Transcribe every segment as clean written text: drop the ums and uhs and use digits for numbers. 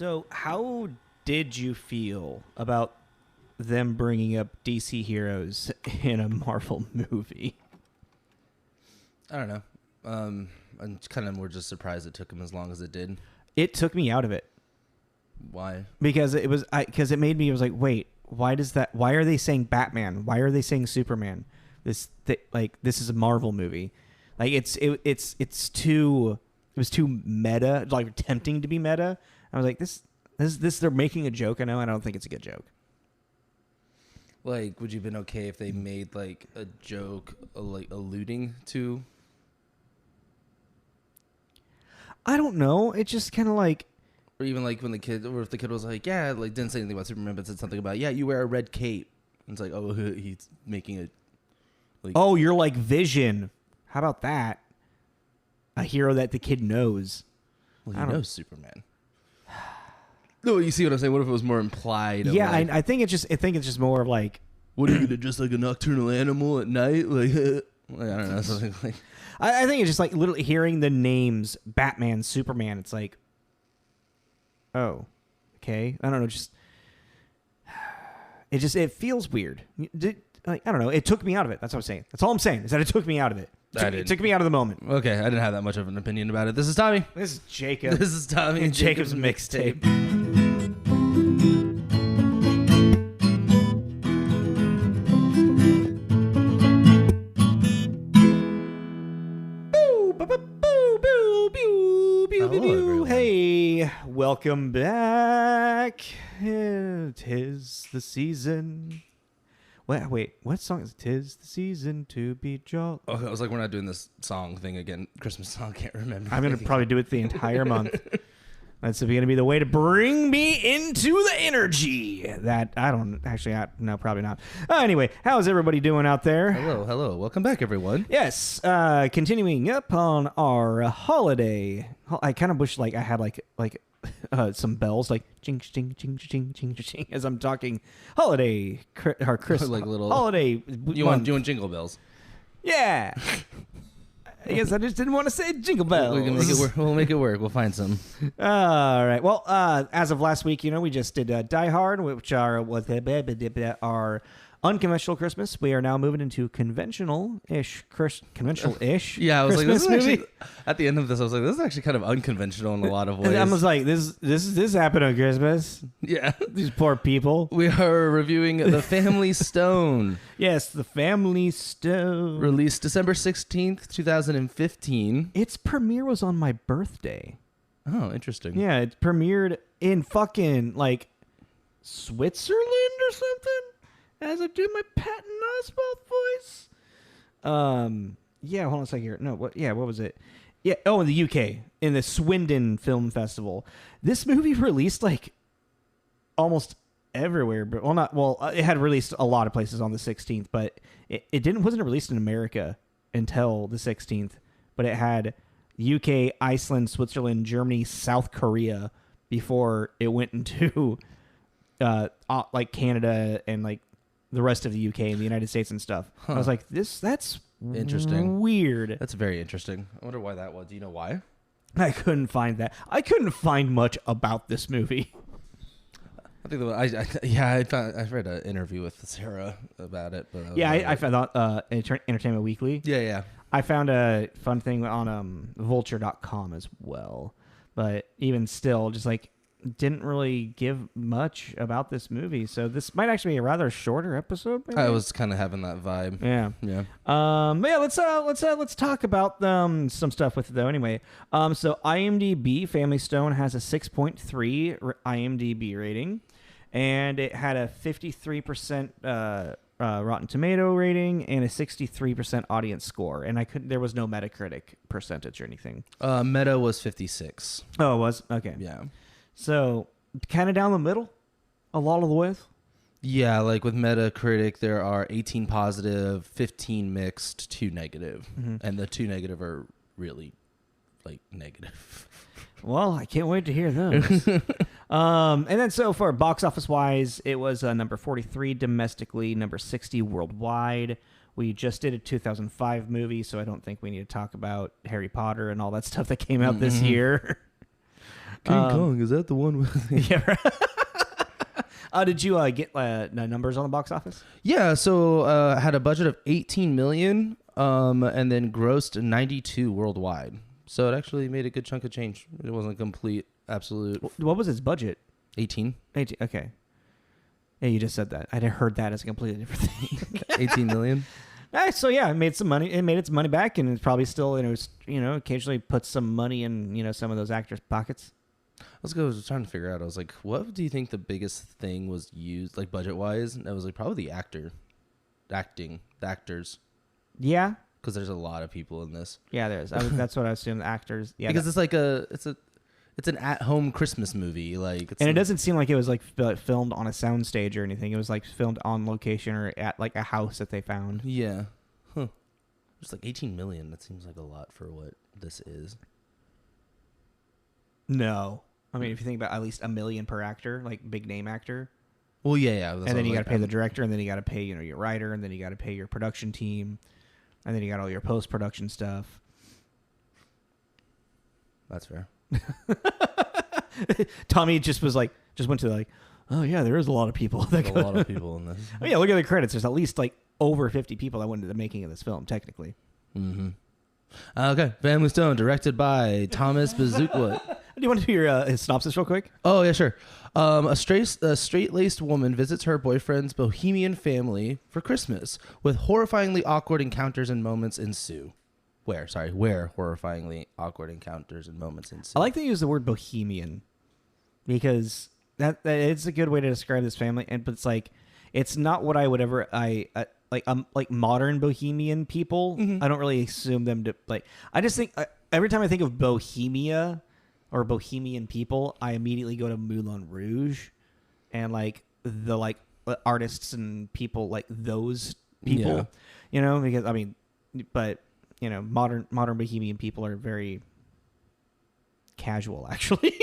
So, how did you feel about them bringing up DC heroes in a Marvel movie? I don't know. I'm kind of more just surprised it took them as long as it did. It took me out of it. Why? Because it made me, I was like, wait, why are they saying Batman? Why are they saying Superman? This is a Marvel movie. Like it was too meta, like tempting to be meta. I was like, this they're making a joke. I don't think it's a good joke. Like, would you have been okay if they made like a joke, like alluding to? I don't know. It's just kind of like, or even like when if the kid was like, yeah, like didn't say anything about Superman, but said something about, yeah, you wear a red cape. And it's like, oh, he's making it. Like, oh, you're like Vision. How about that? A hero that the kid knows. Well, he knows Superman. No, you see what I'm saying? What if it was more implied? Yeah, like, I think it's just more of like, what are you gonna just like a nocturnal animal at night? Like, I don't know, something like. I think it's just like literally hearing the names Batman, Superman. It's like, oh, okay. I don't know. It feels weird. Like, I don't know. It took me out of it. That's what I'm saying. That's all I'm saying is that it took me out of it. It took me out of the moment. Okay, I didn't have that much of an opinion about it. This is Tommy. This is Jacob. This is Tommy and Jacob's mixtape. Hey, welcome back. Tis the season. Wait, what song is it? 'Tis the season to be jolly. Oh, I was like, we're not doing this song thing again. Christmas song, can't remember. I'm going to probably do it the entire month. That's going to be the way to bring me into the energy that I don't actually, no, probably not. Anyway, how's everybody doing out there? Hello. Welcome back, everyone. Yes, continuing up on our holiday. I kind of wish like I had like some bells like ching ching ching ching ching ching as I'm talking holiday or Christmas like little holiday. You want jingle bells? Yeah. I guess I just didn't want to say jingle bells. We can make it work. We'll make it work. We'll find some. All right. Well, as of last week, we just did Die Hard, which was our unconventional Christmas. We are now moving into conventional-ish. Yeah, I was Christmas like, this is movie. actually, at the end of this, I was like, this is actually kind of unconventional in a lot of ways. And I was like, this happened on Christmas. Yeah. These poor people. We are reviewing The Family Stone. Yes, The Family Stone. Released December 16th, 2015. Its premiere was on my birthday. Oh, interesting. Yeah, it premiered in fucking, like, Switzerland or something? As I do my Patton Oswalt voice. Yeah, hold on a second here. No, what was it? Yeah, in the UK, in the Swindon Film Festival. This movie released like almost everywhere, but it had released a lot of places on the 16th, but it wasn't released in America until the 16th, but it had UK, Iceland, Switzerland, Germany, South Korea before it went into like Canada and like the rest of the UK and the United States and stuff. Huh. I was like, that's interesting. Weird. That's very interesting. I wonder why that was. Do you know why? I couldn't find that. I couldn't find much about this movie. I think I read an interview with Sarah about it. But I found out Entertainment Weekly. Yeah. I found a fun thing on vulture.com as well. But even still, just like didn't really give much about this movie, so this might actually be a rather shorter episode. Maybe? I was kind of having that vibe. Yeah. But yeah, let's talk about some stuff with it though. Anyway, so IMDb Family Stone has a 6.3 IMDb rating, and it had a 53% Rotten Tomato rating and a 63% audience score. And there was no Metacritic percentage or anything. Meta was 56. Oh, it was? Okay. Yeah. So, kind of down the middle, a lot of the ways. Yeah, like with Metacritic, there are 18 positive, 15 mixed, 2 negative. Mm-hmm. And the 2 negative are really, like, negative. Well, I can't wait to hear those. And then so far, box office-wise, it was number 43 domestically, number 60 worldwide. We just did a 2005 movie, so I don't think we need to talk about Harry Potter and all that stuff that came out this year. King Kong, is that the one with... Yeah. Right. Did you get numbers on the box office? Yeah, so had a budget of 18 million and then grossed 92 worldwide. So it actually made a good chunk of change. It wasn't complete, absolute. What was its budget? 18. 18. Okay. Yeah, you just said that. I heard that as a completely different thing. 18 million. So yeah, it made some money. It made its money back, and it's probably still, occasionally puts some money in, some of those actors' pockets. I was trying to figure out. I was like, what do you think the biggest thing was used, like budget wise? And I was like, probably the actors. Yeah, because there's a lot of people in this. Yeah, there is. That's what I assumed. The actors. Yeah, because it's like it's an at-home Christmas movie, it doesn't seem like it was like filmed on a soundstage or anything. It was like filmed on location or at like a house that they found. Yeah, Just like 18 million. That seems like a lot for what this is. No, I mean if you think about at least $1 million per actor, like big name actor. Well, yeah. And then you got to pay the director, and then you got to pay your writer, and then you got to pay your production team, and then you got all your post production stuff. That's fair. Tommy just went to like, oh yeah, there is a lot of people. There's a lot of people in this. Oh yeah, look at the credits. There's at least like over 50 people that went into the making of this film, technically. Mm-hmm. Okay, Family Stone, directed by Thomas Bazooka. Do you want to do your his synopsis real quick? Oh yeah, sure. A straight-laced woman visits her boyfriend's bohemian family for Christmas, with horrifyingly awkward encounters and moments ensue. Where horrifyingly awkward encounters and moments ensue. I like to use the word bohemian because that it's a good way to describe this family, but it's like it's not what I would ever like modern bohemian people. Mm-hmm. I don't really assume them to like. I just think every time I think of Bohemia or bohemian people, I immediately go to Moulin Rouge and like the like artists and people like those people, because I mean, but modern bohemian people are very casual actually.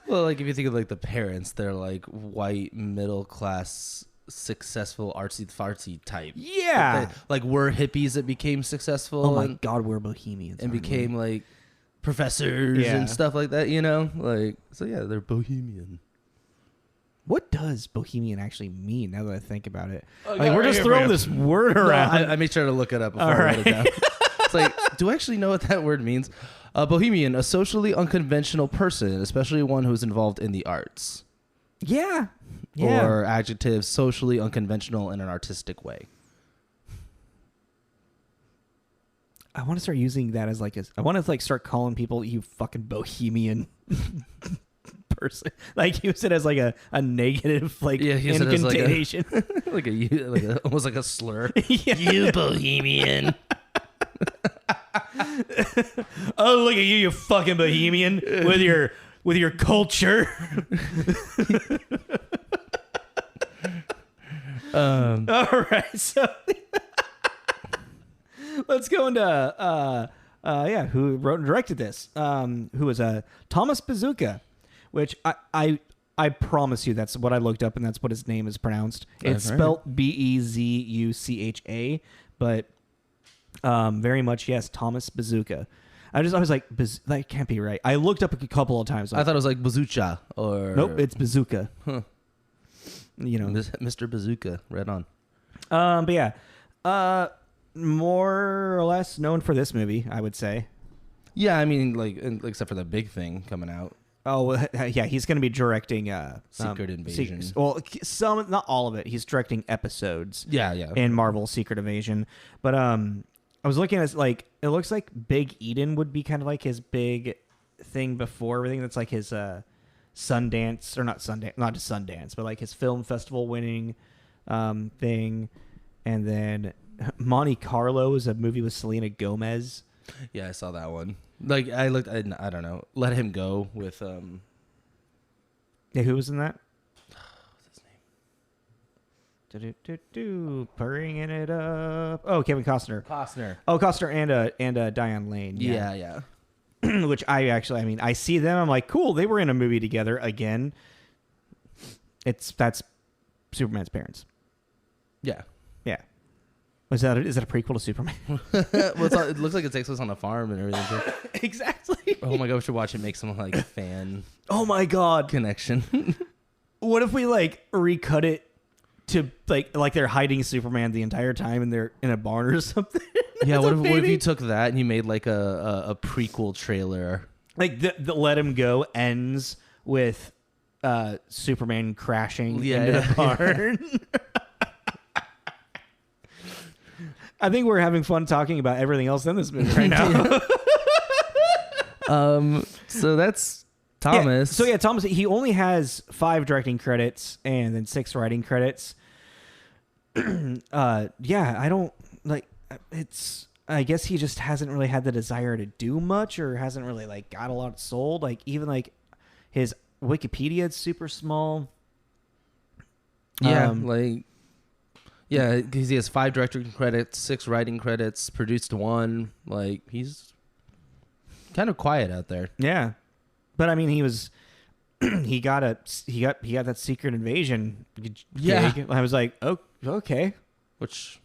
Well, like if you think of like the parents, they're like white middle class successful artsy fartsy type. Yeah, like we're hippies that became successful. Oh my god, we're bohemians and became like professors and stuff like that. Like so. Yeah, they're bohemian. What does bohemian actually mean? Now that I think about it, we're just throwing this word around. I made sure to look it up before I wrote it down. It's like, do I actually know what that word means? Bohemian, a socially unconventional person, especially one who is involved in the arts. Yeah. Or adjective, socially unconventional in an artistic way. I want to start using that as I want to start calling people you fucking bohemian person. Like use it as like a negative incantation. Almost like a slur. Yeah. You bohemian. Oh, look at you fucking bohemian with your culture. All right, so let's go into who wrote and directed this? Who was Thomas Bazooka, which I promise you that's what I looked up and that's what his name is pronounced. It's spelled Bezucha, but very much yes, Thomas Bazooka. I was like, that can't be right. I looked up a couple of times. I thought it was like Bazoocha or nope, it's Bazooka. Huh. Mr. Bazooka, right on. But yeah, more or less known for this movie, I would say. Yeah, I mean, like except for the big thing coming out. Oh yeah, he's going to be directing Secret Invasion. Not all of it. He's directing episodes. Yeah. In Marvel Secret Invasion, but I was looking at it looks like Big Eden would be kind of like his big thing before everything. That's like his Sundance or not just Sundance, but like his film festival winning thing, and then Monte Carlo is a movie with Selena Gomez. Yeah, I saw that one. Like I don't know. Let Him Go with Yeah, who was in that? What's his name? Bringing it up. Oh, Kevin Costner. Oh, Costner and Diane Lane. Yeah. Which I see them. I'm like, cool. They were in a movie together again. That's Superman's parents. Yeah. Is that a prequel to Superman? It looks like it takes place on a farm and everything. Too. Exactly. Oh my god, we should watch it make some like fan. Oh my god. Connection. What if we like recut it to like they're hiding Superman the entire time and they're in a barn or something? Yeah, what if you took that and you made like a prequel trailer? Like the Let Him Go ends with Superman crashing into the barn. I think we're having fun talking about everything else in this movie right now. So that's Thomas. Thomas, he only has 5 directing credits and then 6 writing credits. I don't like it's. I guess he just hasn't really had the desire to do much, or hasn't really like got a lot sold. Like even like his Wikipedia is super small. Yeah, because he has 5 directing credits, 6 writing credits, produced 1. Like he's kind of quiet out there. Yeah, but I mean, he was he got that Secret Invasion. Yeah, gig. I was like, oh, okay. Which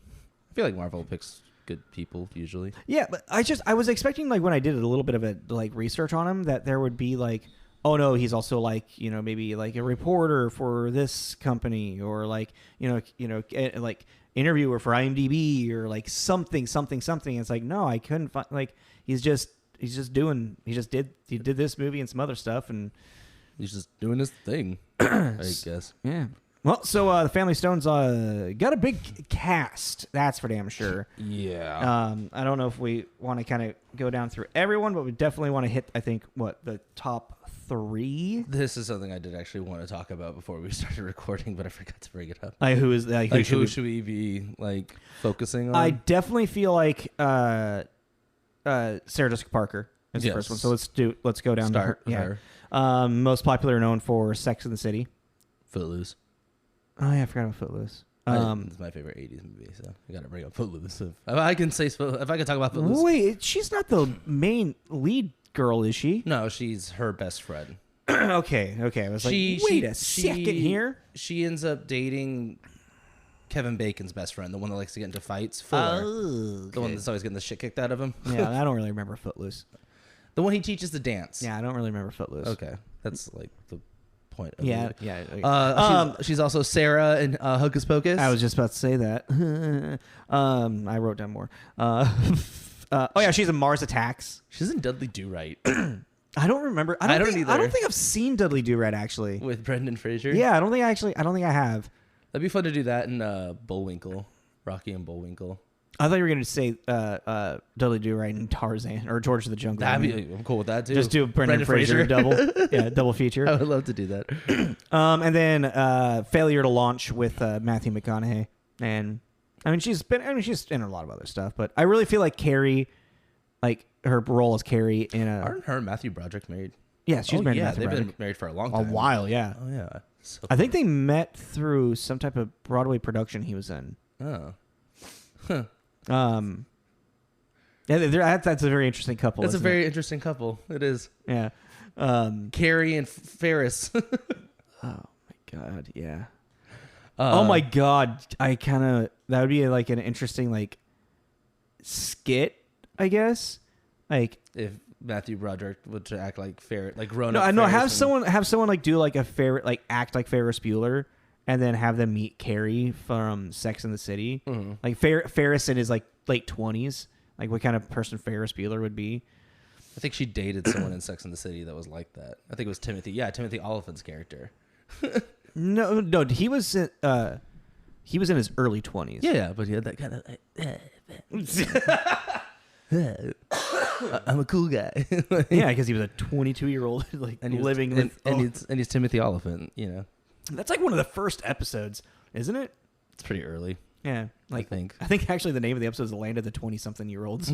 I feel like Marvel picks good people usually. Yeah, but I was expecting like when I did a little bit of a like research on him that there would be like, oh no, he's also like, maybe like a reporter for this company, or like like interviewer for IMDb, or like something. It's like, no, I couldn't find, like he did this movie and some other stuff, and he's just doing his thing. I guess. Yeah. Well, so the Family Stone's got a big cast. That's for damn sure. Yeah. I don't know if we want to kind of go down through everyone, but we definitely want to hit, I think, the top 3. This is something I did actually want to talk about before we started recording, but I forgot to bring it up. Who should we be like focusing on? I definitely feel like Sarah Jessica Parker is the first one. So let's go down to her. Yeah. Most popular, known for Sex and the City. Footloose. Oh yeah, I forgot about Footloose. It's my favorite 80s movie, so I got to bring up Footloose. If I can talk about Footloose. Wait, she's not the main lead girl, is she? No, she's her best friend. Okay. I was wait a second here. She ends up dating Kevin Bacon's best friend, the one that likes to get into fights. Fuller. Oh, okay. The one that's always getting the shit kicked out of him. Yeah, I don't really remember Footloose. The one he teaches to dance. Yeah, I don't really remember Footloose. Okay, that's like the point of it. she's also Sarah in Hocus Pocus. I was just about to say that. I wrote down more. She's in Mars Attacks. She's in Dudley Do Right. I don't remember. I don't think I've seen Dudley Do Right actually. With Brendan Fraser. Yeah, I don't think I have. That'd be fun to do that in Bullwinkle, Rocky and Bullwinkle. I thought you were going to say Dudley Do Right and Tarzan or George of the Jungle. I'm cool with that too. Just do Brendan Fraser double feature. I would love to do that. And then Failure to Launch with Matthew McConaughey, and I mean she's in a lot of other stuff, but I really feel like Carrie, like her role as Carrie in a. Aren't her and Matthew Broderick married? Yeah, she's married. Yeah, to Matthew they've Broderick. been married for a long time. A while, yeah. Oh yeah. So I think they met through some type of Broadway production he was in. Oh. Huh. Yeah, that's a very interesting couple. That's a very interesting couple. It is. Yeah. Carrie and Ferris. Oh my god, yeah. Oh my god, that would be like an interesting like skit, I guess. Like if Matthew Broderick would to act like grown up. Ferris. No, have someone like do like act like Ferris Bueller, and then have them meet Carrie from Sex and the City. Mm-hmm. Like Ferris in his like late 20s. Like what kind of person Ferris Bueller would be. I think she dated someone in Sex and the City that was like that. I think it was Timothy. Yeah, Timothy Olyphant's character. No, he was in his early 20s. Yeah, but he had that kind of I'm a cool guy. Yeah, because he was a 22-year-old like and living and he's Timothy Olyphant, That's like one of the first episodes, isn't it? It's pretty early. Yeah, I think actually the name of the episode is "The Land of the 20-something-year-olds."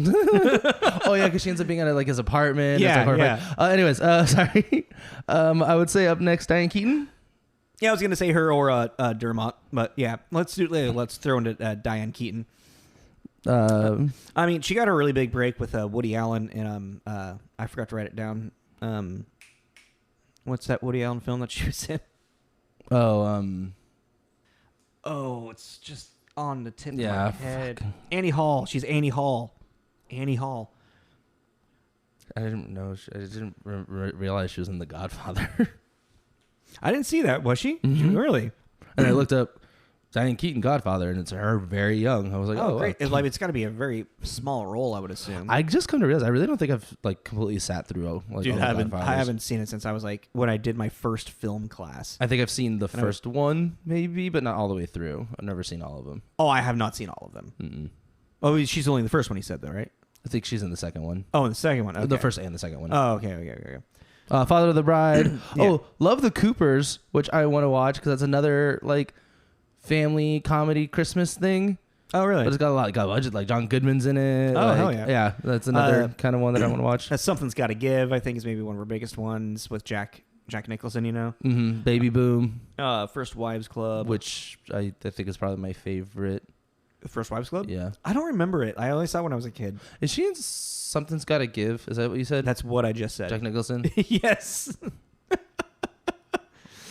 Oh yeah, because she ends up being at like his apartment. Yeah. Anyways, sorry. I would say up next, Diane Keaton. Yeah, I was gonna say her or Dermot, but yeah, let's throw into Diane Keaton. I mean, she got a really big break with Woody Allen in I forgot to write it down. What's that Woody Allen film that she was in? Oh, Oh, it's just on the tip of Yeah, my head. Annie Hall. She's Annie Hall. Annie Hall. I didn't know. I didn't realize she was in The Godfather. I didn't see that. Was she? Mhm. Really? And I looked up Diane Keaton Godfather, and it's her very young. I was like, Oh, oh, great. wow. It's got to be a very small role, I would assume. I just come to realize I really don't think I've like completely sat through like Dude, all I the Godfathers. haven't seen it since I was like when I did my first film class. I think I've seen the And first one, maybe, but not all the way through. I've never seen all of them. Oh, I have not seen all of them. Mm-mm. Oh, she's only the first one, he said, though, right? I think she's in the second one. Oh, and the second one. Okay. The first and the second one. Oh, okay. Father of the Bride. Yeah. Oh, love the Coopers, which I want to watch because that's another like family comedy Christmas thing. Oh, really? But it's got a lot of budget. Like John Goodman's in it. Oh, like, hell yeah. Yeah, that's another kind of one that I want to watch. Something's Got to Give, I think, is maybe one of her biggest ones with Jack Nicholson, you know? Mm-hmm. Baby Boom, First Wives Club. which I think is probably my favorite. First Wives Club? Yeah. I don't remember it. I only saw it when I was a kid. Is she in Something's Gotta Give? Is that what you said? That's what I just Jack said. Nicholson? Yes.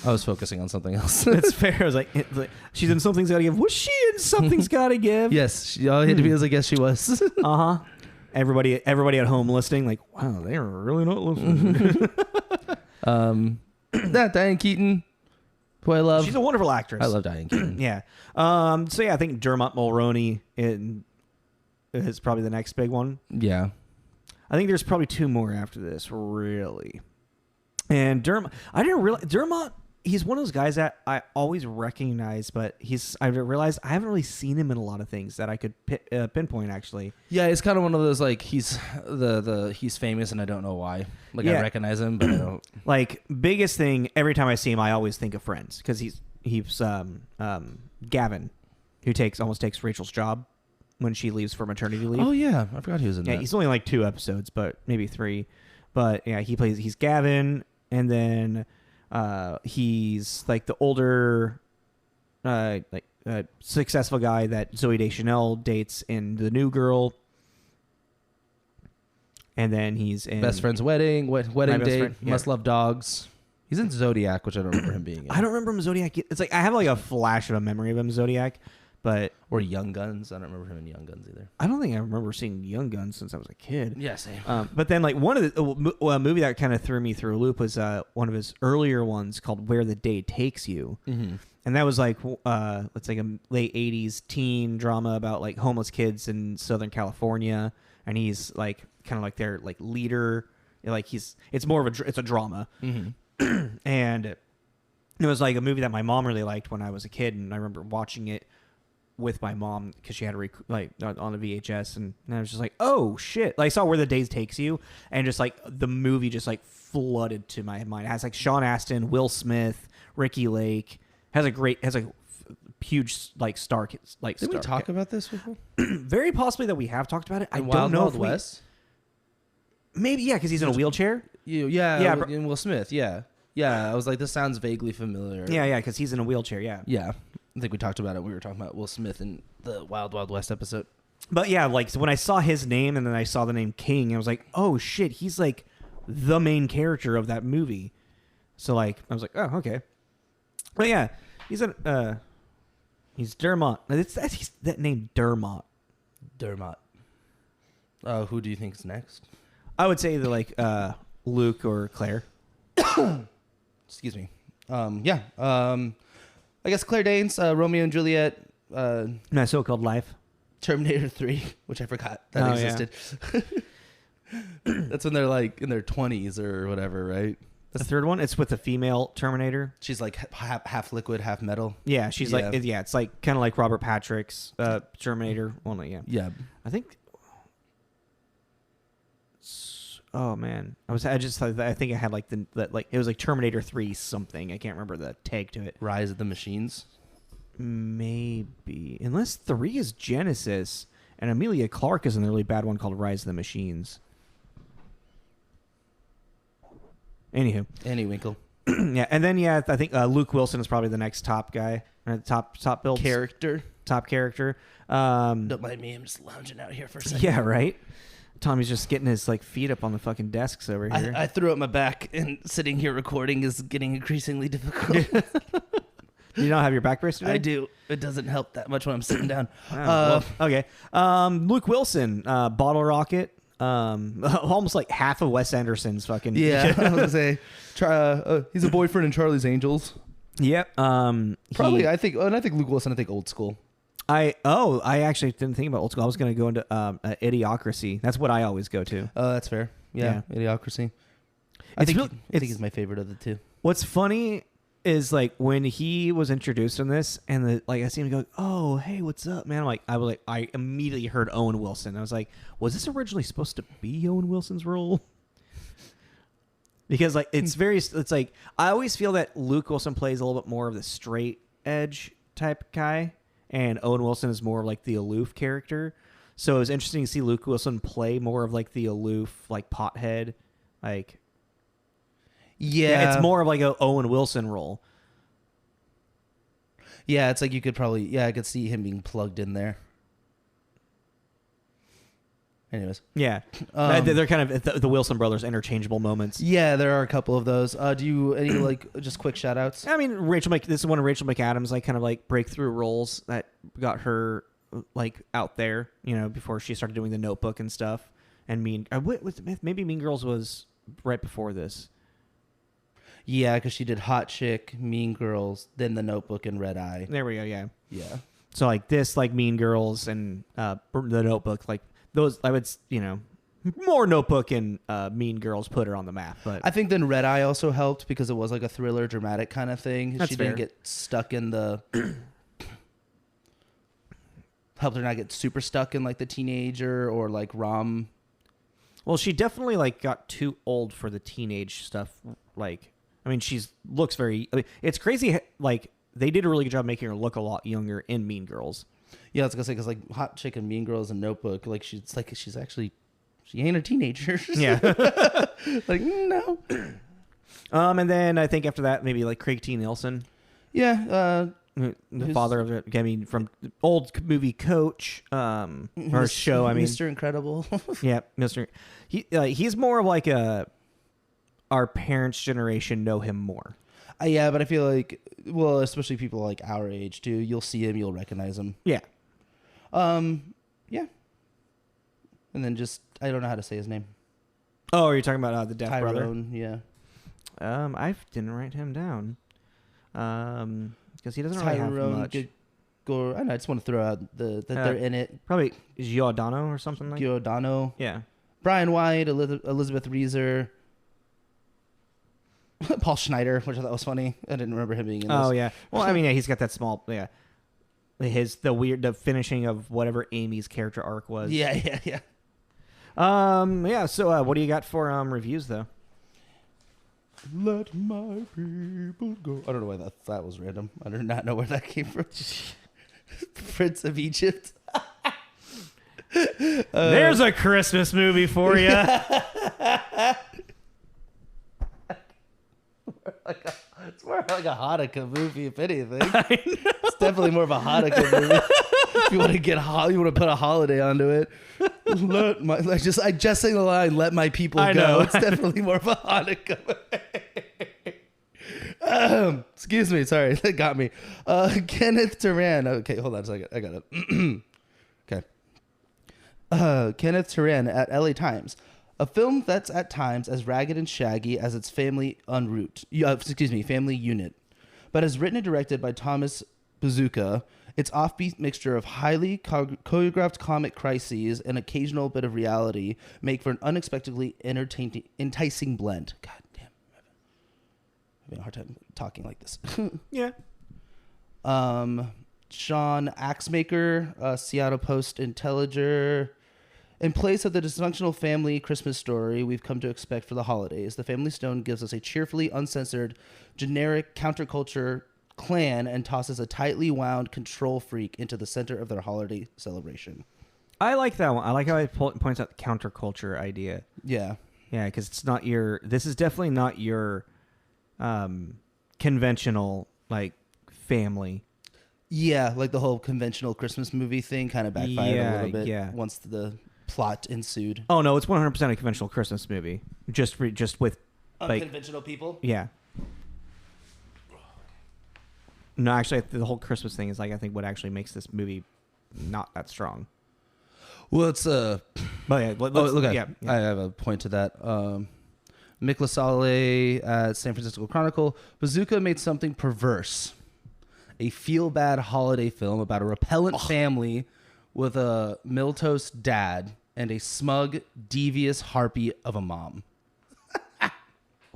I was focusing on something else. That's fair. I was like, she's in Something's Gotta Give. Was she in Something's Gotta Give? Yes. All you had to be was like, yes, she was. Uh-huh. Everybody at home listening, like, wow, they are really not listening. Diane Keaton, who I love. She's a wonderful actress. I love Diane Keaton. Yeah. So yeah, I think Dermot Mulroney is probably the next big one. Yeah. I think there's probably two more after this, really. And Dermot, I didn't realize Dermot. He's one of those guys that I always recognize, but I realized I haven't really seen him in a lot of things that I could pinpoint. Actually, Yeah, it's kind of one of those like he's famous and I don't know why. Like Yeah. I recognize him, but I don't. like biggest thing every time I see him, I always think of Friends because he's Gavin, who almost takes Rachel's job when she leaves for maternity leave. Oh yeah, I forgot he was in Yeah, that. he's only like 2 episodes, but maybe 3. But yeah, he's Gavin, and then he's like the older, successful guy that Zooey Deschanel dates in The New Girl. And then he's in Best Friend's Wedding, Wedding Best Date, Friend, yeah. Must Love Dogs. He's in Zodiac, which I don't remember him being in. I don't remember him in Zodiac. It's like I have like a flash of a memory of him in Zodiac, but Or Young Guns. I don't remember him in Young Guns either. I don't think I remember seeing Young Guns since I was a kid. Yeah, same. But then, like, one of the movie that kind of threw me through a loop was one of his earlier ones called "Where the Day Takes You," and that was like it's like a late '80s teen drama about like homeless kids in Southern California, and he's like kind of like their like leader. Like it's more of it's a drama, and it was like a movie that my mom really liked when I was a kid, and I remember watching it with my mom because she had on a VHS, and I was just like, oh shit. Like, I saw Where the Day Takes You, and just like the movie just like flooded to my mind. It has like Sean Astin, Will Smith, Ricky Lake. Has a huge like star like. Did we talk about this before? Very possibly that we have talked about it. I And don't know Wild if West. Maybe yeah, because he's in a wheelchair. Yeah, bro. and Will Smith. Yeah. I was like, this sounds vaguely familiar. Yeah, because he's in a wheelchair. Yeah. Yeah. I think we talked about it. We were talking about Will Smith in the Wild Wild West episode. But yeah, like so when I saw his name and then I saw the name King, I was like, oh shit, he's like the main character of that movie. So like I was like, oh okay. But yeah, he's Dermot. He's that name Dermot. Who do you think is next? I would say the like Luke or Claire. Excuse me. I guess Claire Danes, Romeo and Juliet, My So-Called Life. Terminator 3, which I forgot that existed. That's when they're like in their 20s or whatever, right? The third one, it's with the female Terminator. She's like half liquid, half metal. Yeah, she's like it's like kind of like Robert Patrick's Terminator. Well, no, yeah. Yeah. I think. Oh man, I think I had like it was like Terminator 3 something. I can't remember the tag to it. Rise of the Machines. Maybe, unless 3 is Genesis and Amelia Clarke is in a really bad one called Rise of the Machines. Anywho, Annie Winkle. yeah, and then I think Luke Wilson is probably the next top guy, top build Character. top character. Don't mind me. I'm just lounging out here for a second. Yeah, right. Tommy's just getting his like feet up on the fucking desks over here. I threw up my back, and sitting here recording is getting increasingly difficult. Do you not have your back brace today? I do. It doesn't help that much when I'm sitting down. Okay. Luke Wilson, Bottle Rocket. Almost like half of Wes Anderson's fucking. Yeah, I was gonna say, he's a boyfriend in Charlie's Angels. Yep. Probably, I think Luke Wilson. I think old school. I actually didn't think about old school. I was gonna go into Idiocracy. That's what I always go to. Oh, that's fair. Yeah. Idiocracy. I think he's my favorite of the two. What's funny is like when he was introduced in this, and I see him go, "Oh, hey, what's up, man?" I immediately heard Owen Wilson. I was like, "Was this originally supposed to be Owen Wilson's role?" Because it's like I always feel that Luke Wilson plays a little bit more of the straight edge type guy, and Owen Wilson is more like the aloof character. So it was interesting to see Luke Wilson play more of like the aloof, like pothead, like. Yeah, it's more of like a Owen Wilson role. Yeah, it's like you could probably... I could see him being plugged in there. Anyways. Yeah. They're kind of the Wilson brothers interchangeable moments. Yeah, there are a couple of those. Do you... Any, like, just quick shout-outs? I mean, this is one of Rachel McAdams, like, kind of, like, breakthrough roles that got her, like, out there, before she started doing The Notebook and stuff. And maybe Mean Girls was right before this. Yeah, because she did Hot Chick, Mean Girls, then The Notebook, and Red Eye. There we go, yeah. Yeah. So, like, this, like, Mean Girls and The Notebook, like, those, I would, more Notebook and Mean Girls put her on the map. But I think then Red Eye also helped because it was, like, a thriller, dramatic kind of thing. That's fair. Didn't get stuck in the... helped her not get super stuck in, like, the teenager or, like, rom... Well, she definitely, like, got too old for the teenage stuff, like... I mean, looks very... it's crazy, like, they did a really good job making her look a lot younger in Mean Girls. Yeah, I was going to say, because, like, Hot Chick and Mean Girls and Notebook, like, she's actually... She ain't a teenager. Yeah. Like, no. And then I think after that, maybe, like, Craig T. Nelson. Yeah. The father of it, from old movie Coach, or show, Mr. Incredible. Yeah, Mr. He's more of like our parents' generation know him more. Yeah, but I feel like, well, especially people like our age too, you'll see him, you'll recognize him. Yeah. Yeah. And then I don't know how to say his name. Oh, are you talking about the deaf brother? Yeah. I didn't write him down. Because he doesn't really have much. I know, I just want to throw out that they're in it. Probably Giordano or something like that. Giordano. Yeah. Brian White, Elizabeth Reeser. Paul Schneider, which I thought was funny. I didn't remember him being in this. Oh, yeah. Well, I mean, yeah, he's got that small... Yeah. The finishing of whatever Amy's character arc was. Yeah. Yeah, so what do you got for reviews, though? Let my people go. I don't know why that was random. I do not know where that came from. Prince of Egypt. There's a Christmas movie for you. It's more like a Hanukkah movie, if anything. It's definitely more of a Hanukkah movie. If you want to you want to put a holiday onto it. I just say the line, "Let my people go." Know. It's definitely more of a Hanukkah movie. Excuse me, sorry, that got me. Kenneth Turan. Okay, hold on a second. I got it. Okay. Kenneth Turan at LA Times. A film that's at times as ragged and shaggy as its family family unit. But as written and directed by Thomas Bazooka, its offbeat mixture of highly choreographed comic crises and occasional bit of reality make for an unexpectedly enticing blend. God damn. I'm having a hard time talking like this. Yeah. Sean Axmaker, Seattle Post Intelliger. In place of the dysfunctional family Christmas story we've come to expect for the holidays, the Family Stone gives us a cheerfully uncensored, generic counterculture clan and tosses a tightly wound control freak into the center of their holiday celebration. I like that one. I like how it points out the counterculture idea. Yeah. Yeah, because it's not this is definitely not your conventional, like, family. Yeah, like the whole conventional Christmas movie thing kind of backfired a little bit once the plot ensued. Oh, no, it's 100% a conventional Christmas movie. Just with, like... Unconventional people? Yeah. No, actually, the whole Christmas thing is like I think what actually makes this movie not that strong. Well, it's But yeah, okay. I have a point to that. Mick LaSalle at San Francisco Chronicle. Bazooka made something perverse. A feel-bad holiday film about a repellent family with a milquetoast dad and a smug, devious harpy of a mom.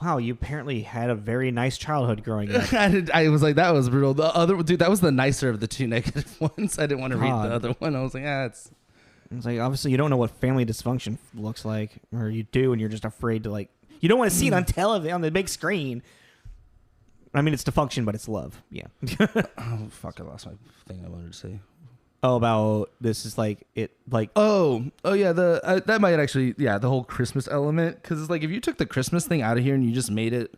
Wow, you apparently had a very nice childhood growing up. I was like, that was brutal. The other dude, that was the nicer of the two negative ones. I didn't want to read the other one. I was like, it's like, obviously you don't know what family dysfunction looks like, or you do, and you're just afraid to like. You don't want to see it on television on the big screen. I mean, it's dysfunction, but it's love. Yeah. Oh fuck! I lost my thing I wanted to say. Oh, about this is like it like oh yeah, that might actually the whole Christmas element, because it's like if you took the Christmas thing out of here and you just made it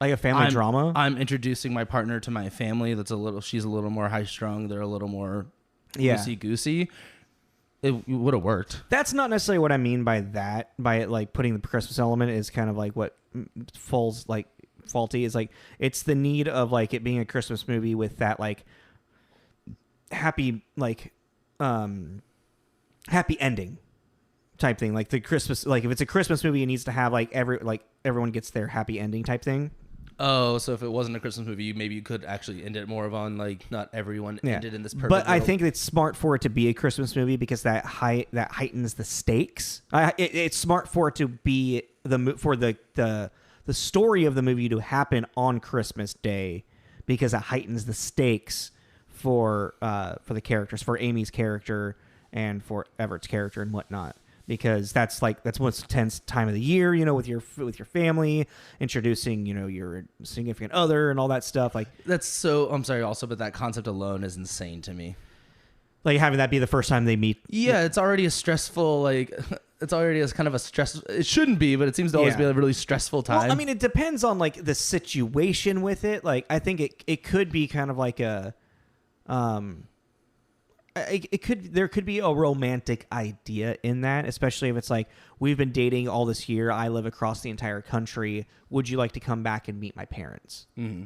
like a family drama. I'm introducing my partner to my family. She's a little more high strung. They're a little more loosey goosey. It would have worked. That's not necessarily what I mean by that. By it like putting the Christmas element is kind of like what falls like faulty is like it's the need of like it being a Christmas movie with that like happy like happy ending type thing, like the Christmas, like if it's a Christmas movie it needs to have like everyone gets their happy ending type thing. Oh, so if it wasn't a Christmas movie, maybe you could actually end it more of on like not everyone ended in this perfect but world. I think it's smart for it to be a Christmas movie because that heightens the stakes. It's smart for it to be the story of the movie to happen on Christmas Day because it heightens the stakes for the characters, for Amy's character and for Everett's character and whatnot, because that's most tense time of the year, with your family, introducing your significant other and all that stuff. Like that's so. I'm sorry, also, but that concept alone is insane to me. Like having that be the first time they meet. Yeah, it's already a stressful it's already as kind of a stress. It shouldn't be, but it seems to always be a really stressful time. Well, I mean, it depends on like the situation with it. Like I think it could be kind of like a there could be a romantic idea in that, especially if it's like, we've been dating all this year, I live across the entire country, would you like to come back and meet my parents? Mm-hmm.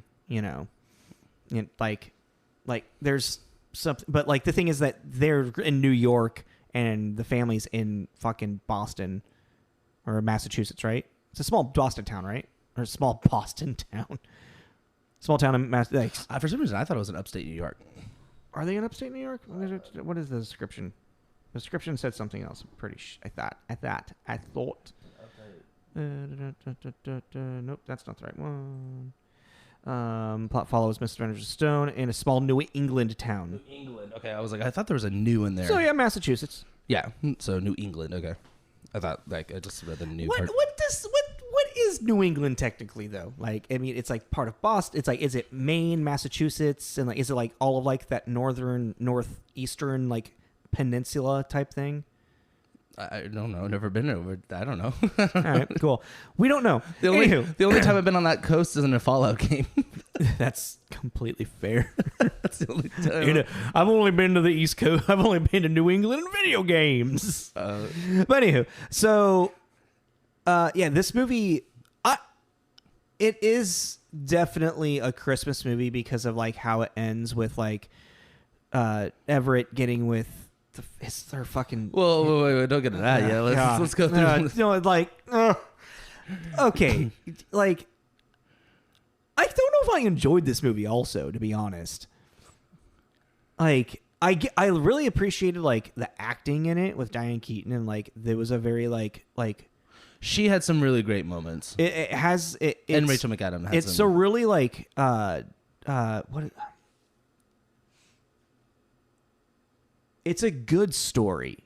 And like there's something, but like the thing is that they're in New York and the family's in fucking Boston or Massachusetts, right? It's a small Boston town, right? Or a small Boston town. Small town in Massachusetts. For some reason, I thought it was in upstate New York. Are they in upstate New York? What is the description? The description said something else. I thought. Nope, that's not the right one. Plot follows Mr. Vander's Stone in a small New England town. New England. Okay, I was like, I thought there was a new in there. So yeah, Massachusetts. Yeah, so New England. Okay, I thought like I just read the new part. What is New England technically though? Like, I mean, it's like part of Boston. It's like, is it Maine, Massachusetts, and like, is it like all of like that northeastern like peninsula type thing? I don't know. Never been over. I don't know. All right, cool. We don't know. The only time I've been on that coast is in a Fallout game. That's completely fair. That's the only time. I've only been to the East Coast. I've only been to New England in video games. But anywho, so this movie, it is definitely a Christmas movie because of like how it ends with like Everett getting with her fucking. Whoa, wait, don't get into that yet. Let's go through. Okay, like I don't know if I enjoyed this movie. Also, to be honest, like I really appreciated like the acting in it with Diane Keaton, and like there was a very like. She had some really great moments. And Rachel McAdams had it's some. so really like what. It's a good story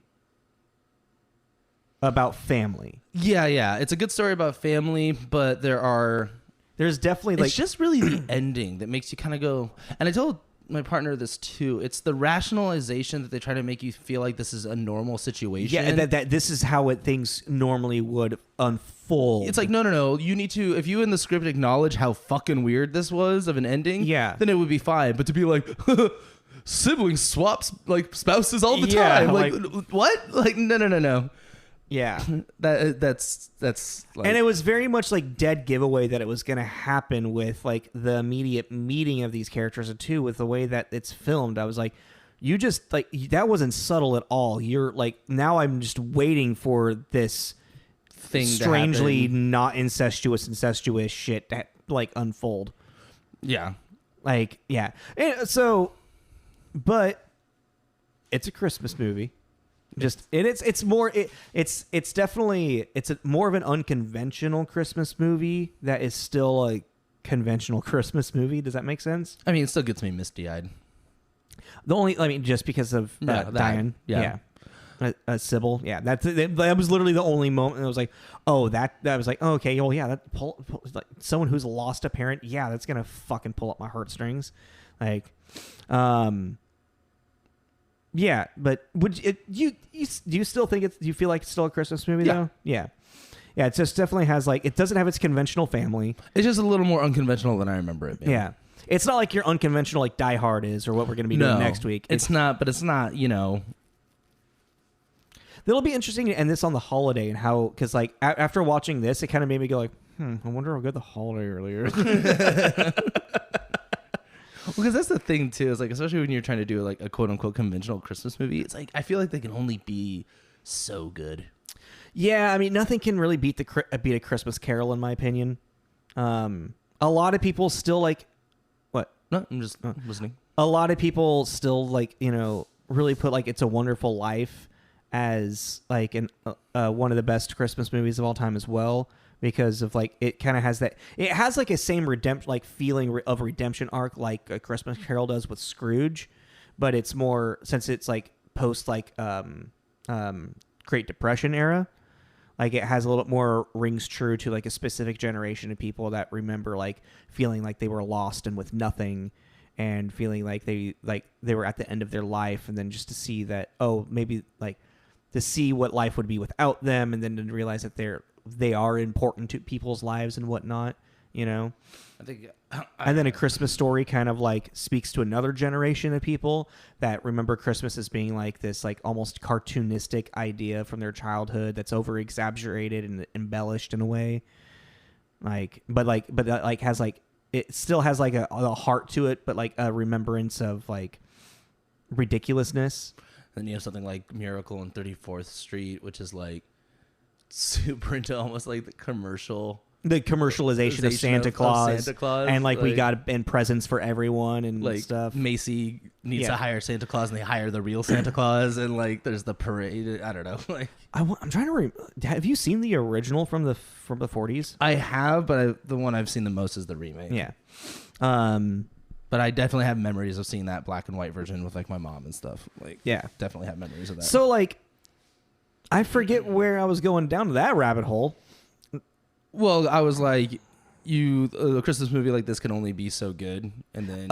about family. Yeah. It's a good story about family, but there's definitely like... It's just really the ending that makes you kind of go... And I told my partner this too. It's the rationalization that they try to make you feel like this is a normal situation. Yeah, that this is how things normally would unfold. It's like, no. You need to... If you in the script acknowledge how fucking weird this was of an ending, then it would be fine. But to be like... Siblings swaps like spouses all the time. Like what? Like no. Yeah. That's like, And it was very much like dead giveaway that it was going to happen with like the immediate meeting of these characters too, with the way that it's filmed. I was like, you just like, that wasn't subtle at all. You're like, now I'm just waiting for this thing strangely not incestuous shit to like unfold. Yeah. Like, yeah. And so, but it's a Christmas movie. Just it's more it's definitely more of an unconventional Christmas movie that is still a conventional Christmas movie. Does that make sense? I mean, it still gets me misty-eyed. Just because of Diane, Sybil, that was literally the only moment. I was like, oh, that was like, oh, okay, well, yeah, that pull, like someone who's lost a parent, yeah, that's gonna fucking pull up my heartstrings, like, yeah, but do you still think do you feel like it's still a Christmas movie though? Yeah. Yeah, it just definitely has like, it doesn't have its conventional family. It's just a little more unconventional than I remember it being. Yeah. It's not like your unconventional like Die Hard is or what we're going to be doing next week. It's not, but it's not, you know. It'll be interesting to end this on the holiday and how, because like after watching this, it kind of made me go like, I wonder how good the holiday earlier. Because that's the thing too, is like, especially when you're trying to do like a quote unquote conventional Christmas movie, it's like I feel like they can only be so good. Yeah, I mean, nothing can really beat beat a Christmas Carol in my opinion. A lot of people still like what? No, I'm just listening. A lot of people still like, you know, really put like It's a Wonderful Life as like one of the best Christmas movies of all time as well. Because of like, it kind of has that, it has like a same redemption, like feeling of redemption arc like a Christmas Carol does with Scrooge, but it's more, since it's like post like Great Depression era, like it has a little bit more rings true to like a specific generation of people that remember like feeling like they were lost and with nothing, and feeling like they were at the end of their life, and then just to see that, oh, maybe like to see what life would be without them, and then to realize that they are important to people's lives and whatnot, you know. I think, and then A Christmas Story kind of like speaks to another generation of people that remember Christmas as being like this like almost cartoonistic idea from their childhood that's over exaggerated and embellished in a way. But has like, it still has like a heart to it, but like a remembrance of like ridiculousness. Then you have something like Miracle on 34th Street, which is like super into almost like the commercialization of Santa Claus, and like we got presents for everyone and like stuff. Macy needs to hire Santa Claus, and they hire the real Santa Claus, and like there's the parade. I don't know. Like I'm trying to have you seen the original from the 40s? I have, but the one I've seen the most is the remake. Yeah. But I definitely have memories of seeing that black and white version with like my mom and stuff. Like, yeah, definitely have memories of that. So like, I forget where I was going down to that rabbit hole. Well, I was like, a Christmas movie like this can only be so good, and then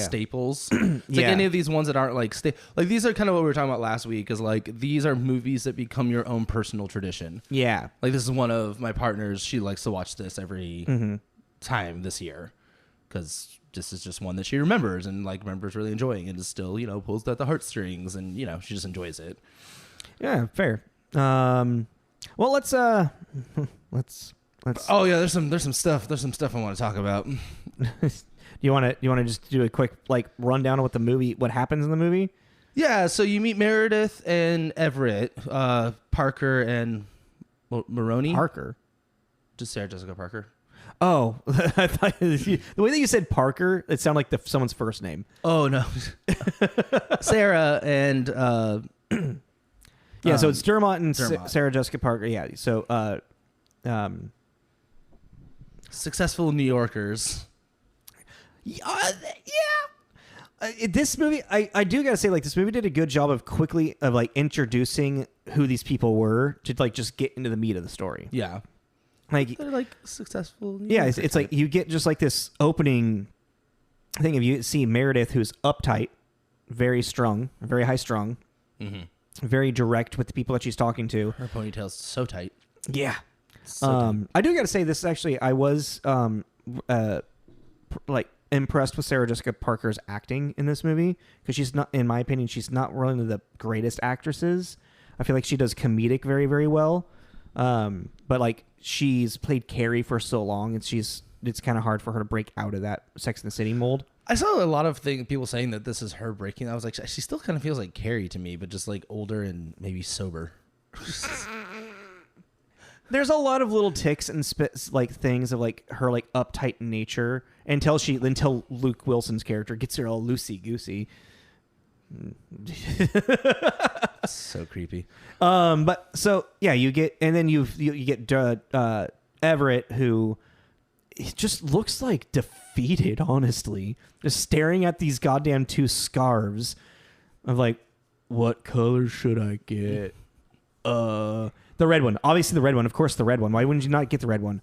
staples. It's like any of these ones that aren't like like these are kind of what we were talking about last week. Is like these are movies that become your own personal tradition. Yeah, like this is one of my partners. She likes to watch this every time this year because this is just one that she remembers and like remembers really enjoying, and is still pulls at the heartstrings, and she just enjoys it. Yeah, fair. Well, let's. Oh yeah, there's some stuff I want to talk about. you want to just do a quick like rundown of what happens in the movie? Yeah, so you meet Meredith and Everett, Parker and Maroney. Parker, just Sarah Jessica Parker. Oh, I thought the way that you said Parker, it sounded like someone's first name. Oh no, Sarah and. Yeah, so it's Dermot and Sarah Jessica Parker. Yeah, so successful New Yorkers. This movie, I do gotta say, like, this movie did a good job of quickly like introducing who these people were to like just get into the meat of the story. Yeah, like they're like successful. Yeah, it's like you get just like this opening thing. If you see Meredith, who's uptight, very strung, very high strung. Mm-hmm. Very direct with the people that she's talking to. Her ponytail's so tight. Yeah. I do got to say this actually. I was like impressed with Sarah Jessica Parker's acting in this movie because she's not, in my opinion, she's not one of the greatest actresses. I feel like she does comedic very, very well. But like she's played Carrie for so long, and it's kind of hard for her to break out of that Sex and the City mold. I saw a lot of people saying that this is her breaking. I was like, she still kind of feels like Carrie to me, but just like older and maybe sober. There's a lot of little ticks and like things of like her like uptight nature until Luke Wilson's character gets her all loosey goosey. So creepy. But so yeah, you get Everett, who just looks like defeated, honestly, just staring at these goddamn two scarves of like, what color should I get? The red one. Obviously the red one. Of course the red one. Why wouldn't you not get the red one?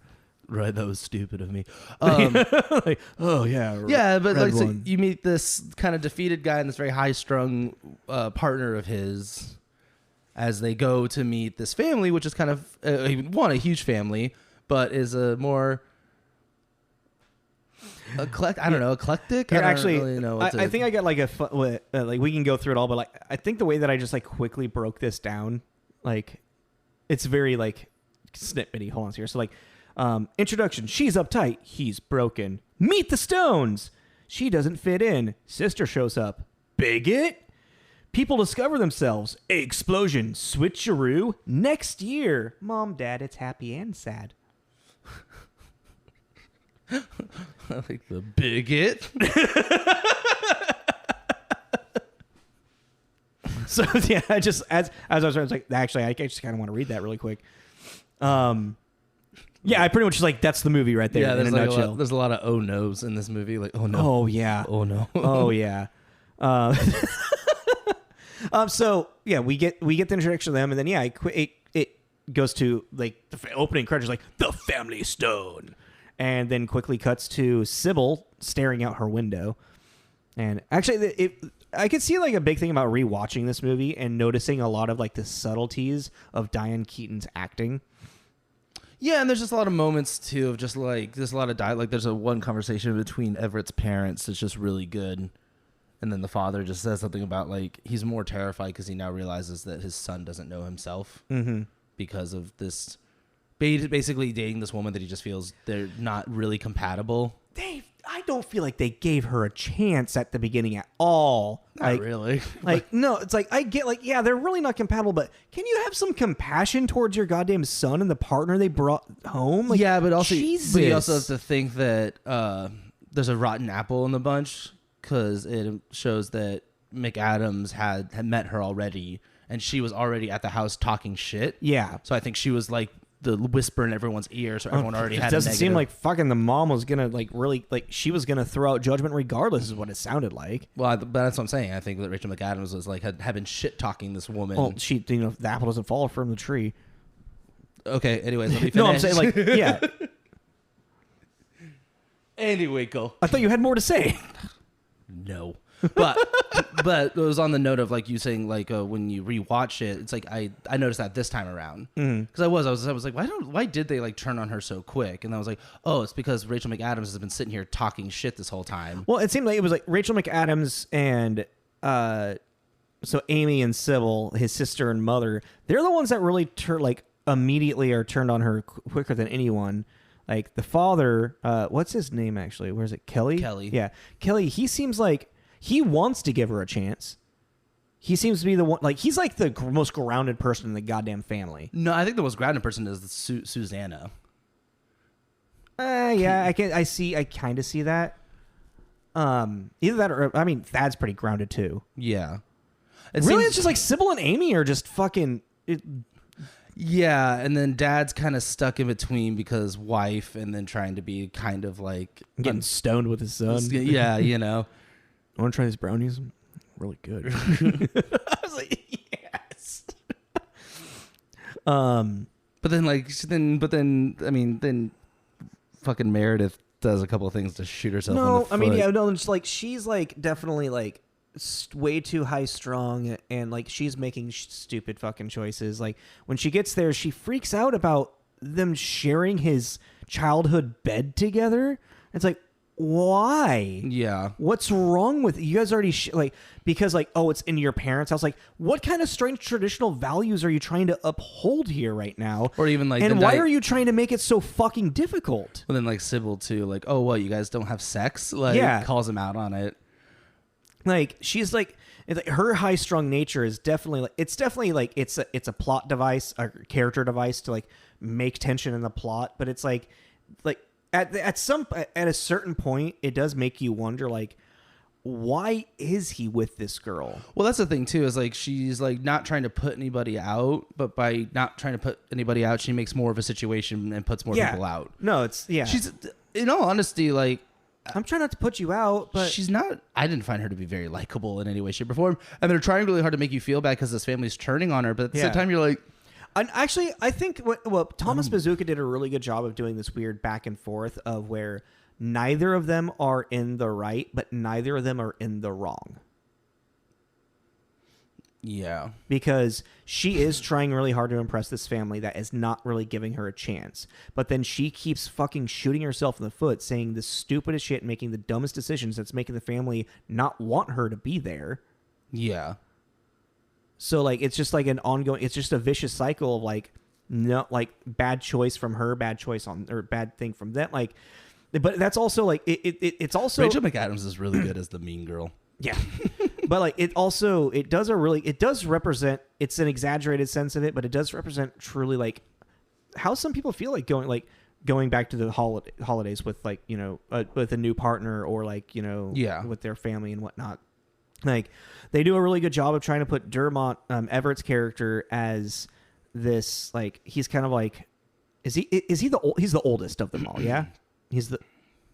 Right, that was stupid of me. Like, oh yeah. Yeah, but like so you meet this kind of defeated guy and this very high-strung partner of his as they go to meet this family, which is kind of a huge family, but is a more eclectic. I actually really know I think I got like like we can go through it all, but like I think the way that I just like quickly broke this down, like it's very like snippety. Hold on here. So like introduction, she's uptight, he's broken. Meet the Stones. She doesn't fit in. Sister shows up. Bigot. People discover themselves. Explosion. Switcheroo. Next year. Mom, Dad, it's happy and sad. I like the bigot. So yeah, I just as I was like, actually, I just kind of want to read that really quick. Yeah, I pretty much just like that's the movie right there. Yeah, in a nutshell. There's a lot of oh no's in this movie. Like oh no, oh yeah, oh no, oh yeah. So yeah, we get the introduction of them, and then yeah, it goes to like the opening credits, like the Family Stone, and then quickly cuts to Sybil staring out her window. And actually, I could see like a big thing about rewatching this movie and noticing a lot of like the subtleties of Diane Keaton's acting. Yeah, and there's just a lot of moments too of just like there's a lot of dialogue. Like there's one conversation between Everett's parents that's just really good, and then the father just says something about like he's more terrified because he now realizes that his son doesn't know himself because of this basically dating this woman that he just feels they're not really compatible. I don't feel like they gave her a chance at the beginning at all. Not really. Like, no, it's like, I get, like, yeah, they're really not compatible, but can you have some compassion towards your goddamn son and the partner they brought home? Like, yeah, but also, Jesus. But you also have to think that there's a rotten apple in the bunch because it shows that McAdams had met her already, and she was already at the house talking shit. Yeah. So I think she was like the whisper in everyone's ear, so everyone already had. It doesn't seem like fucking the mom was gonna like really like she was gonna throw out judgment regardless, is what it sounded like. Well, but that's what I'm saying. I think that Rachel McAdams was like had been shit talking this woman. Well, the apple doesn't fall from the tree. Okay. Anyways, let me finish. No, I'm saying like yeah. Anyway, go. I thought you had more to say. No. But it was on the note of like you saying like when you rewatch it, it's like I noticed that this time around because I was like why did they like turn on her so quick? And I was like, oh, it's because Rachel McAdams has been sitting here talking shit this whole time. Well, it seemed like it was like Rachel McAdams and so Amy and Sybil, his sister and mother, they're the ones that really immediately are turned on her quicker than anyone. Like the father, what's his name actually? Where is it? Kelly. Yeah, Kelly. He seems like he wants to give her a chance. He seems to be the one, like, he's like the most grounded person in the goddamn family. No, I think the most grounded person is Susanna. Yeah, I kind of see that. Either that or, I mean, Thad's pretty grounded too. Yeah. It's just like Sybil and Amy are just fucking... Yeah, and then Dad's kind of stuck in between because wife and then trying to be kind of like... Getting stoned with his son. Yeah, you know. I want to try these brownies. Really good. I was like, yes. But then fucking Meredith does a couple of things to shoot herself in the foot. I mean, yeah, no, it's like she's like definitely like way too high strung, and like she's making stupid fucking choices. Like when she gets there, she freaks out about them sharing his childhood bed together. It's like, why? Yeah. What's wrong with you guys? Already because oh, it's in your parents' house. Like, what kind of strange traditional values are you trying to uphold here right now? Or even like, and why are you trying to make it so fucking difficult? And then like Sybil too, like, oh, what, you guys don't have sex? Like, calls him out on it. Like, she's like, her high strung nature is definitely it's a plot device, a character device to like make tension in the plot, but it's like at a certain point, it does make you wonder, like, why is he with this girl? Well, that's the thing too, is like she's like not trying to put anybody out, but by not trying to put anybody out, she makes more of a situation and puts more people out. No, she's, in all honesty, like, I'm trying not to put you out, but she's not. I didn't find her to be very likable in any way, shape, or form. And they're trying really hard to make you feel bad because this family's turning on her, but at the same time, you're like. And actually, I think Thomas Bazooka did a really good job of doing this weird back and forth of where neither of them are in the right, but neither of them are in the wrong. Yeah. Because she is trying really hard to impress this family that is not really giving her a chance. But then she keeps fucking shooting herself in the foot, saying the stupidest shit, making the dumbest decisions that's making the family not want her to be there. Yeah. So, like, it's just like an ongoing, it's just a vicious cycle of like, no, like bad choice from her, bad choice or bad thing from them. Like, but that's also like, it's also. Rachel McAdams is really good as the mean girl. Yeah. But like, it does represent, it's an exaggerated sense of it, but it does represent truly like how some people feel like going back to the holidays with like, you know, with a new partner or like, you know, with their family and whatnot. Like, they do a really good job of trying to put Dermot, Everett's character, as this, like, he's kind of like, he's the oldest of them all, yeah? He's the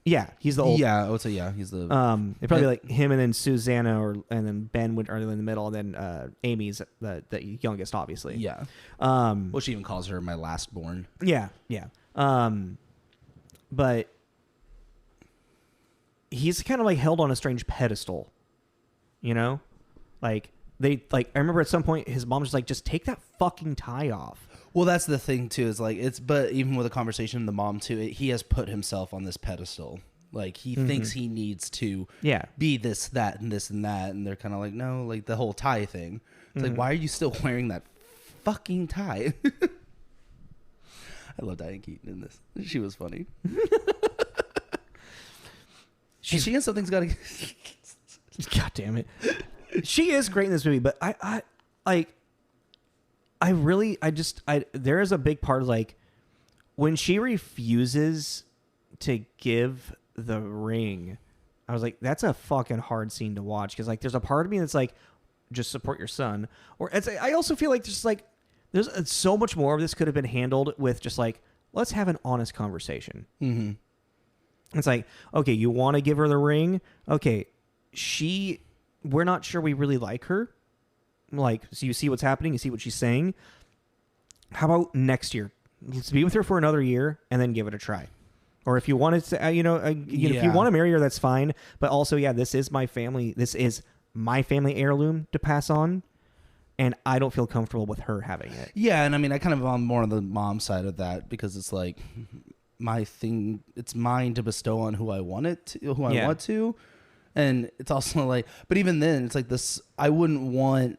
oldest. Yeah, I would say, yeah, he's the... It'd probably like him and then Susanna, and then Ben are in the middle, and then Amy's the youngest, obviously. Yeah. Well, she even calls her my last born. Yeah, yeah. But he's kind of like held on a strange pedestal. You know, I remember at some point his mom was like, just take that fucking tie off. Well, that's the thing too, is like, but even with a conversation with the mom too, he has put himself on this pedestal. Like, he thinks he needs to be this, that, and this and that. And they're kind of like, no, like the whole tie thing. It's like, why are you still wearing that fucking tie? I love Diane Keaton in this. She was funny. She and something's got to... God damn it. She is great in this movie, but there is a big part of like when she refuses to give the ring, I was like, that's a fucking hard scene to watch. Cause like, there's a part of me that's like, just support your son. Or I also feel like there's so much more of this could have been handled with just like, let's have an honest conversation. Mm-hmm. It's like, okay, you want to give her the ring? Okay. We're not sure we really like her. Like, so you see what's happening, you see what she's saying. How about next year? Let's be with her for another year and then give it a try. Or if you wanted to, if you want to marry her, that's fine. But also, this is my family. This is my family heirloom to pass on. And I don't feel comfortable with her having it. Yeah. And I mean, I kind of am more on the mom side of that because it's like my thing. It's mine to bestow on who I want I want to. And it's also like, but even then, it's like this, I wouldn't want,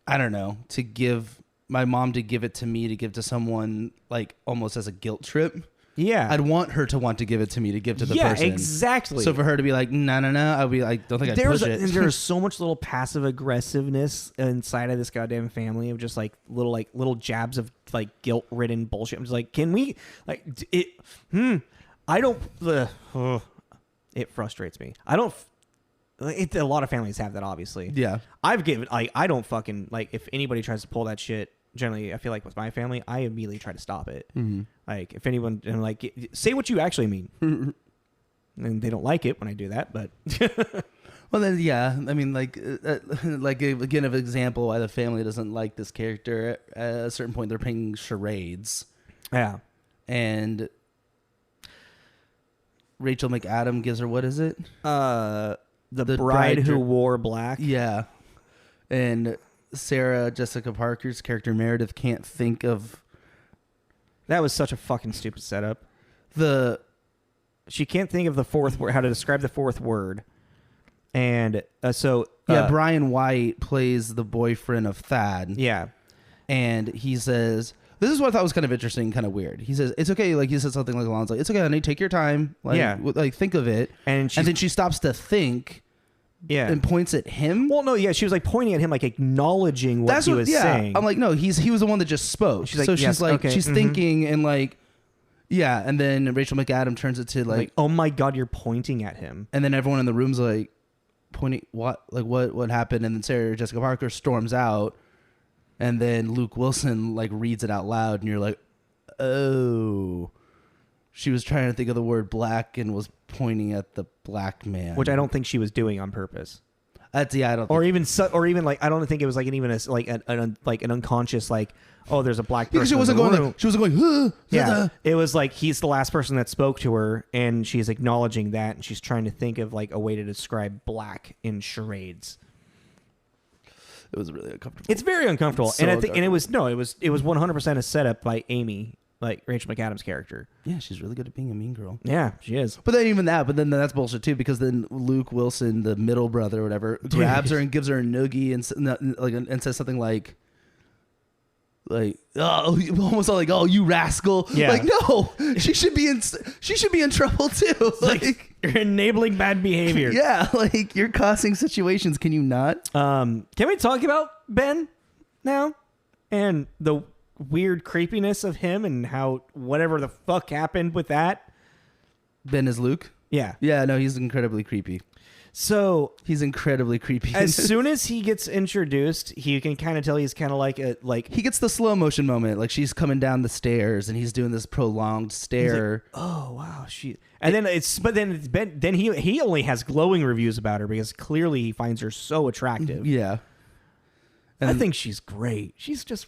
I don't know, to give my mom to give it to me to give to someone like almost as a guilt trip. Yeah. I'd want her to want to give it to me to give to the person. Yeah, exactly. So for her to be like, no, I'd be like, don't think I'd push it. There's so much little passive aggressiveness inside of this goddamn family of just like little jabs of like guilt ridden bullshit. I'm just like, can we like it? I don't. It frustrates me. I don't. A lot of families have that, obviously. Yeah. I've given. I don't fucking like. If anybody tries to pull that shit, generally, I feel like with my family, I immediately try to stop it. Mm-hmm. Like, if anyone and like say what you actually mean, and they don't like it when I do that, but. Well, then, yeah. I mean, like again, an example why the family doesn't like this character. At a certain point, they're playing charades. Yeah. And Rachel McAdams gives her, what is it? The bride who wore black. Yeah. And Sarah Jessica Parker's character Meredith can't think of. That was such a fucking stupid setup. She can't think of the fourth word, how to describe the fourth word. And Brian White plays the boyfriend of Thad. Yeah. And he says, this is what I thought was kind of interesting, kind of weird. He says, it's okay. Like, he said something like along the lines, like, it's okay, honey, take your time. Like, like, think of it. And then she stops to think. Yeah. And points at him. Well, no, yeah, she was like pointing at him, like acknowledging what he was saying. I'm like, no, he was the one that just spoke. She's like, so she's like, okay, she's thinking and like, yeah. And then Rachel McAdams turns it to like, oh my God, you're pointing at him. And then everyone in the room's like, pointing, what happened? And then Sarah Jessica Parker storms out. And then Luke Wilson like reads it out loud, and you're like, oh, she was trying to think of the word black and was pointing at the black man, which I don't think she was doing on purpose. I don't. Or even like I don't think it was like an unconscious like, oh, there's a black person. Because she wasn't going. She wasn't going. Yeah, it was like he's the last person that spoke to her, and she's acknowledging that, and she's trying to think of like a way to describe black in charades. It was really uncomfortable. It's very uncomfortable, and I think, and it was 100% a setup by Amy, like Rachel McAdams' character. Yeah, she's really good at being a mean girl. Yeah, she is. But then that's bullshit too, because then Luke Wilson, the middle brother or whatever, grabs her and gives her a noogie and says something like, oh, almost like, oh, you rascal. Yeah. Like, no, she should be in trouble too. Like you're enabling bad behavior. Yeah, like you're causing situations. Can you not? Can we talk about Ben now and the weird creepiness of him and how whatever the fuck happened with that? Ben is Luke? Yeah. Yeah, no, he's incredibly creepy. So he's incredibly creepy. As soon as he gets introduced, you can kind of tell he's kind of like he gets the slow motion moment, like she's coming down the stairs and he's doing this prolonged stare. Like, oh wow, then he only has glowing reviews about her because clearly he finds her so attractive. Yeah, and I think she's great. She's just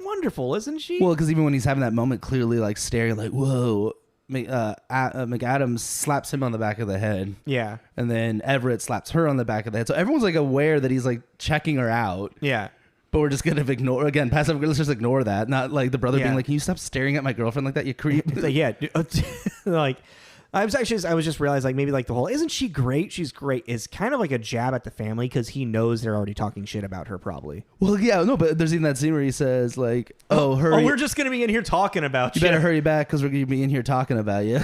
wonderful, isn't she? Well, because even when he's having that moment, clearly like staring, like whoa. McAdams slaps him on the back of the head. Yeah. And then Everett slaps her on the back of the head. So everyone's like aware that he's like checking her out. Yeah. But we're just going to ignore, again, passive, let's just ignore that. Not like the brother being like, can you stop staring at my girlfriend like that, you creep? Yeah. Like, I was just realizing like maybe like the whole, isn't she great? She's great is kind of like a jab at the family because he knows they're already talking shit about her probably. Well, yeah, no, but there's even that scene where he says like, oh, hurry. Oh, we're just going to be in here talking about you. You better hurry back because we're going to be in here talking about you.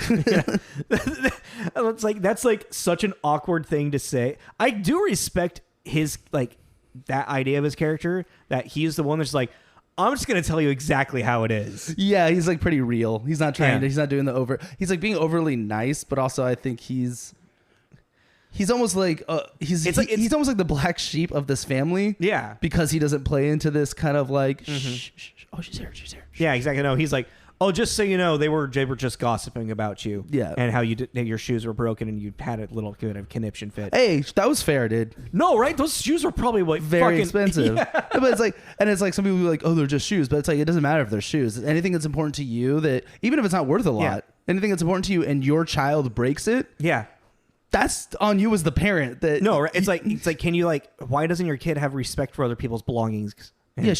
It's like, that's like such an awkward thing to say. I do respect his like that idea of his character that he's the one that's like, I'm just going to tell you exactly how it is. Yeah, he's like pretty real. He's not trying to, he's not doing the he's like being overly nice, but also I think he's almost like, he's almost like the black sheep of this family. Yeah. Because he doesn't play into this kind of like, shh, oh, she's here. Yeah, exactly. No, he's like, oh, just so you know, they were just gossiping about you. Yeah. And how your shoes were broken and you had a little bit of conniption fit. Hey, that was fair, dude. No, right? Those shoes were probably like very expensive. Yeah. But it's like, some people are like, oh, they're just shoes. But it's like, it doesn't matter if they're shoes. Anything that's important to you, that even if it's not worth a lot, anything that's important to you and your child breaks it. Yeah. That's on you as the parent. That no, right? It's like, can you like, why doesn't your kid have respect for other people's belongings? And, yeah,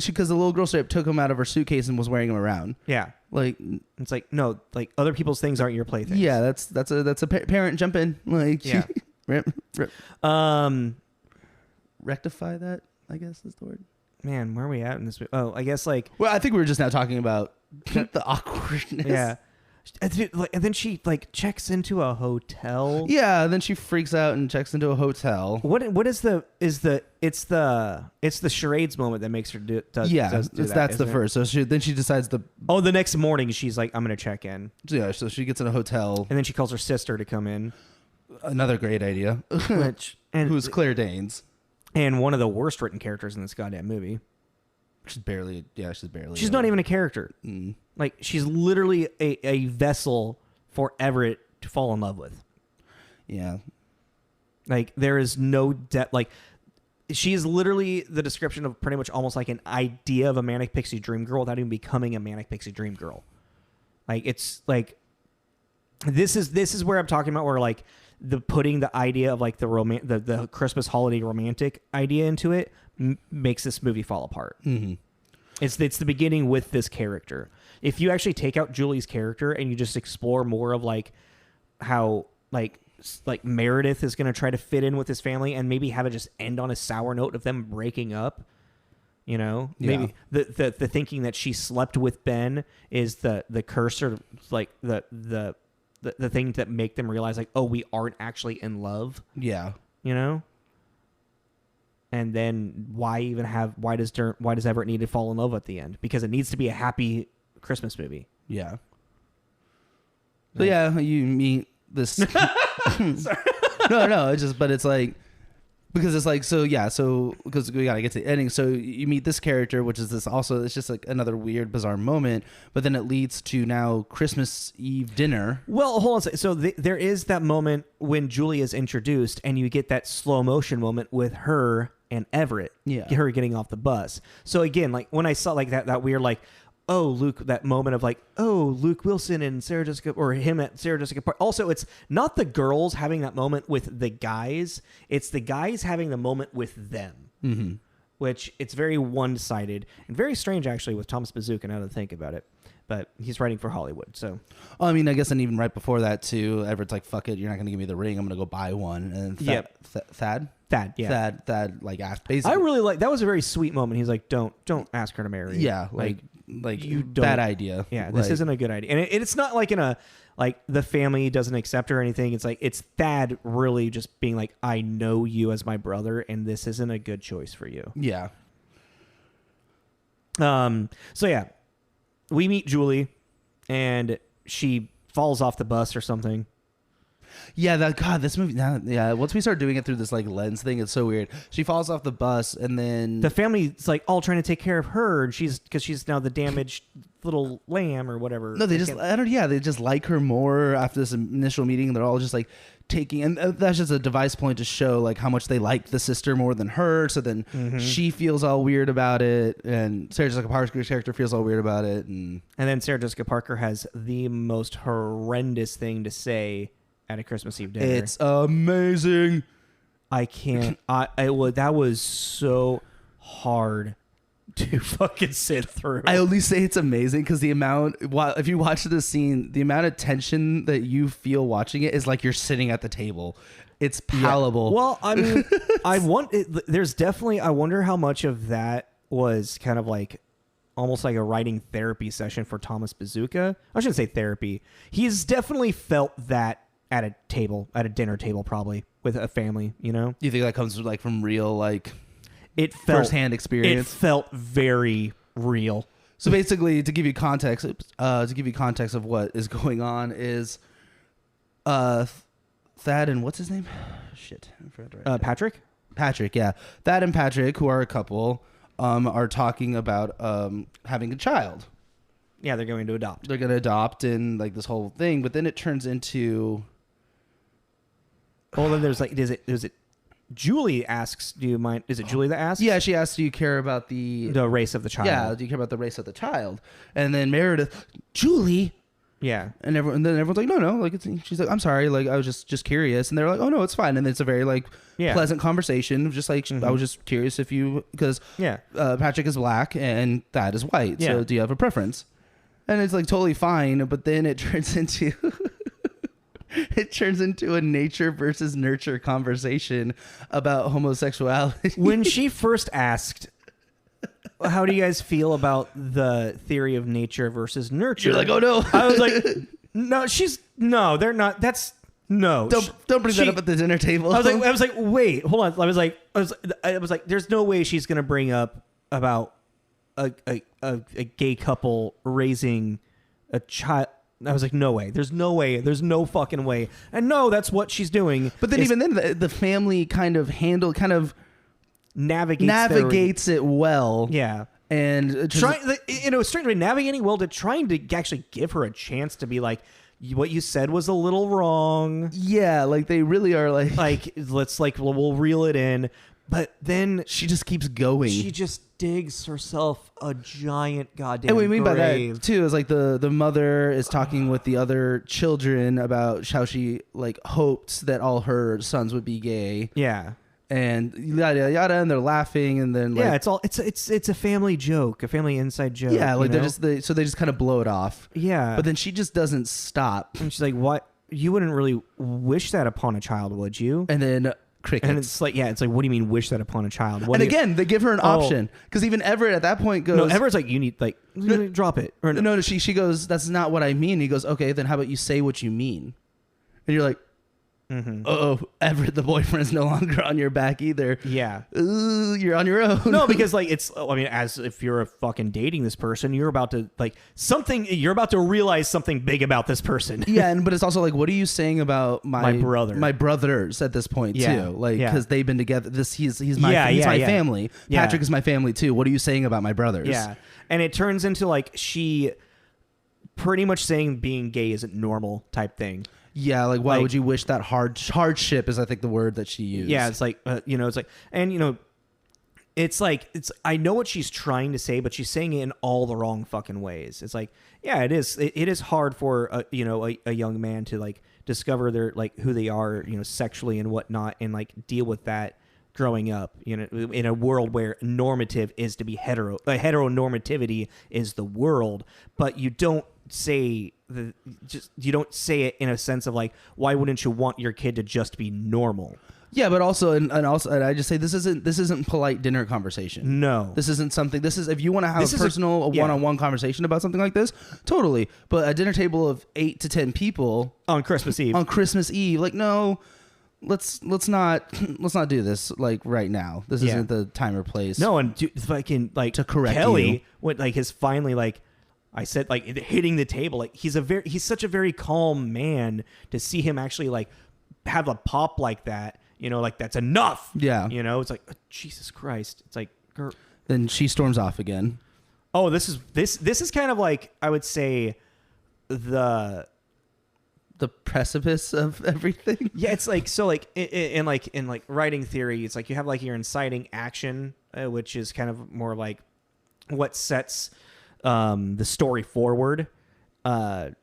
because the little girl straight up took him out of her suitcase and was wearing him around. Yeah, like it's like no, like other people's things aren't your playthings. Yeah, that's a parent jump in. Like yeah, rectify that, I guess is the word. Man, where are we at in this? Oh, I guess like. Well, I think we were just now talking about the awkwardness. Yeah. And then she like checks into a hotel. Yeah, then she freaks out and checks into a hotel. What is it's the charades moment that makes her do that's the first. So then she decides the next morning she's like, I'm gonna check in. Yeah, so she gets in a hotel and then she calls her sister to come in. Another great idea. Who's Claire Danes, and one of the worst written characters in this goddamn movie. She's barely. She's not even a character. Mm. Like she's literally a vessel for Everett to fall in love with. Yeah. Like there is no depth. Like she's literally the description of pretty much almost like an idea of a manic pixie dream girl without even becoming a manic pixie dream girl. Like it's like this is where I'm talking about where like putting the idea of like the Christmas holiday romantic idea into it makes this movie fall apart. Mm-hmm. It's the beginning with this character. If you actually take out Julie's character and you just explore more of like how like Meredith is going to try to fit in with his family and maybe have it just end on a sour note of them breaking up. You know, maybe the thinking that she slept with Ben is the curse, or like the thing that make them realize like, oh, we aren't actually in love. Yeah. You know? And then why does Everett need to fall in love at the end? Because it needs to be a happy Christmas movie. Yeah. So yeah, you meet this. No, it's like, because it's like, because we gotta get to the ending. So you meet this character, which is this also, it's just like another weird, bizarre moment, but then it leads to now Christmas Eve dinner. Well, hold on a second. So there is that moment when Julie is introduced, and you get that slow motion moment with her and Everett. Yeah. Her getting off the bus. So again, like when I saw like that weird, like, oh, Luke, that moment of like, oh, Luke Wilson and Sarah Jessica, or him at Sarah Jessica Parker. Also, it's not the girls having that moment with the guys. It's the guys having the moment with them, which it's very one-sided and very strange, actually, with Thomas Bazooka, now that I think about it. But he's writing for Hollywood, so. I mean, I guess, and even right before that, too, Everett's like, fuck it, you're not going to give me the ring. I'm going to go buy one. And Thad, like, asked, basically. I really like, that was a very sweet moment. He's like, don't ask her to marry. Yeah, like you don't, bad idea. Yeah, this isn't a good idea. And it's not like in a, like, the family doesn't accept her or anything. It's like, it's Thad really just being like, I know you as my brother, and this isn't a good choice for you. Yeah. So yeah, we meet Julie, and she falls off the bus or something. Yeah, this movie. Once we start doing it through this like lens thing, it's so weird. She falls off the bus, and then the family's like all trying to take care of her, and because she's now the damaged little lamb or whatever. No, they just like her more after this initial meeting. They're all just like taking, and that's just a device point to show like how much they like the sister more than her. So then she feels all weird about it, and Sarah Jessica Parker's character feels all weird about it, and then Sarah Jessica Parker has the most horrendous thing to say at a Christmas Eve dinner. It's amazing. I can't. That was so hard to fucking sit through. I only say it's amazing because if you watch this scene, the amount of tension that you feel watching it is like you're sitting at the table. It's palatable. Yeah. Well, I mean, I wonder how much of that was kind of like almost like a writing therapy session for Thomas Bazooka. I shouldn't say therapy. He's definitely felt that at a dinner table, probably with a family, you know? Do you think that comes like from real, like, firsthand experience? It felt very real. So basically, to give you context of what is going on is, Thad and what's his name? Shit, I forgot to write Patrick. Patrick, yeah. Thad and Patrick, who are a couple, are talking about having a child. Yeah, they're going to adopt. They're going to adopt, and like this whole thing, but then it turns into. Well, then there's like, is it Julie asks, do you mind? Is it Julie that asks? Yeah, she asks, do you care about the race of the child? Yeah, do you care about the race of the child? And then Meredith, Julie. Yeah. And then everyone's like, no, like she's like, I'm sorry, like I was just curious. And they're like, oh no, it's fine. And it's a very like pleasant conversation, just like I was just curious because Patrick is black and Thad is white. So do you have a preference? And it's like totally fine, but then it turns into a nature versus nurture conversation about homosexuality. When she first asked, how do you guys feel about the theory of nature versus nurture? You're like, oh no. I was like, no, they're not. That's no. Don't bring that up at the dinner table. I was like, wait, hold on. I was like, there's no way she's gonna bring up about a gay couple raising a child. I was like, no way. There's no way. There's no fucking way. And no, that's what she's doing. But then even then, the family kind of navigates it well. Yeah. And strangely navigating well to trying to actually give her a chance to be like, what you said was a little wrong. Yeah, like they really are like we'll reel it in. But then she just keeps going. She just digs herself a giant goddamn And what we mean grave. by that too is like the mother is talking with the other children about how she like hoped that all her sons would be gay. Yeah. And yada yada, and they're laughing, and then like, it's a family joke, a family inside joke. Yeah, like they just kind of blow it off. Yeah, but then she just doesn't stop, and she's like, "What? you wouldn't really wish that upon a child, would you? And then crickets. And it's like, it's like, what do you mean wish that upon a child? And again, they give her an option, because even Everett at that point goes, no, Everett's like, you need, like, drop it. Or no, she goes, that's not what I mean. He goes, okay, then how about you say what you mean? And you're like, oh, Everett, the boyfriend's no longer on your back either. Yeah. Ooh, you're on your own. No, because like as if you're fucking dating this person, you're about to you're about to realize something big about this person. Yeah, but it's also like, what are you saying about my brothers at this point too? Like, because they've been together. He's my family. Yeah. Patrick is my family too. What are you saying about my brothers? Yeah, and it turns into like she pretty much saying being gay isn't normal type thing. Yeah, like why would you wish that hardship is I think the word that she used. Yeah, it's like it's like, and it's like I know what she's trying to say, but she's saying it in all the wrong fucking ways. It's like, yeah, it is hard for a young man to like discover their like who they are, sexually and whatnot, and like deal with that growing up, in a world where normative is to be heteronormativity is the world, but you don't say you don't say it in a sense of like, why wouldn't you want your kid to just be normal? Yeah, but also and I just say this isn't polite dinner conversation. No, this isn't something. This is if you want to have a one-on-one conversation about something like this, totally. But a dinner table of 8 to 10 people on Christmas Eve, like no. Let's not do this like right now. This isn't the time or place. No, and fucking like to correct Kelly, you. what like is finally like I said, like hitting the table. Like he's such a very calm man to see him actually like have a pop like that. Like that's enough. Yeah. It's like, oh, Jesus Christ. It's like. Then she storms off again. Oh, this is kind of like, I would say the precipice of everything. Yeah, it's like, so like in writing theory, it's like you have like your inciting action, which is kind of more like what sets the story forward.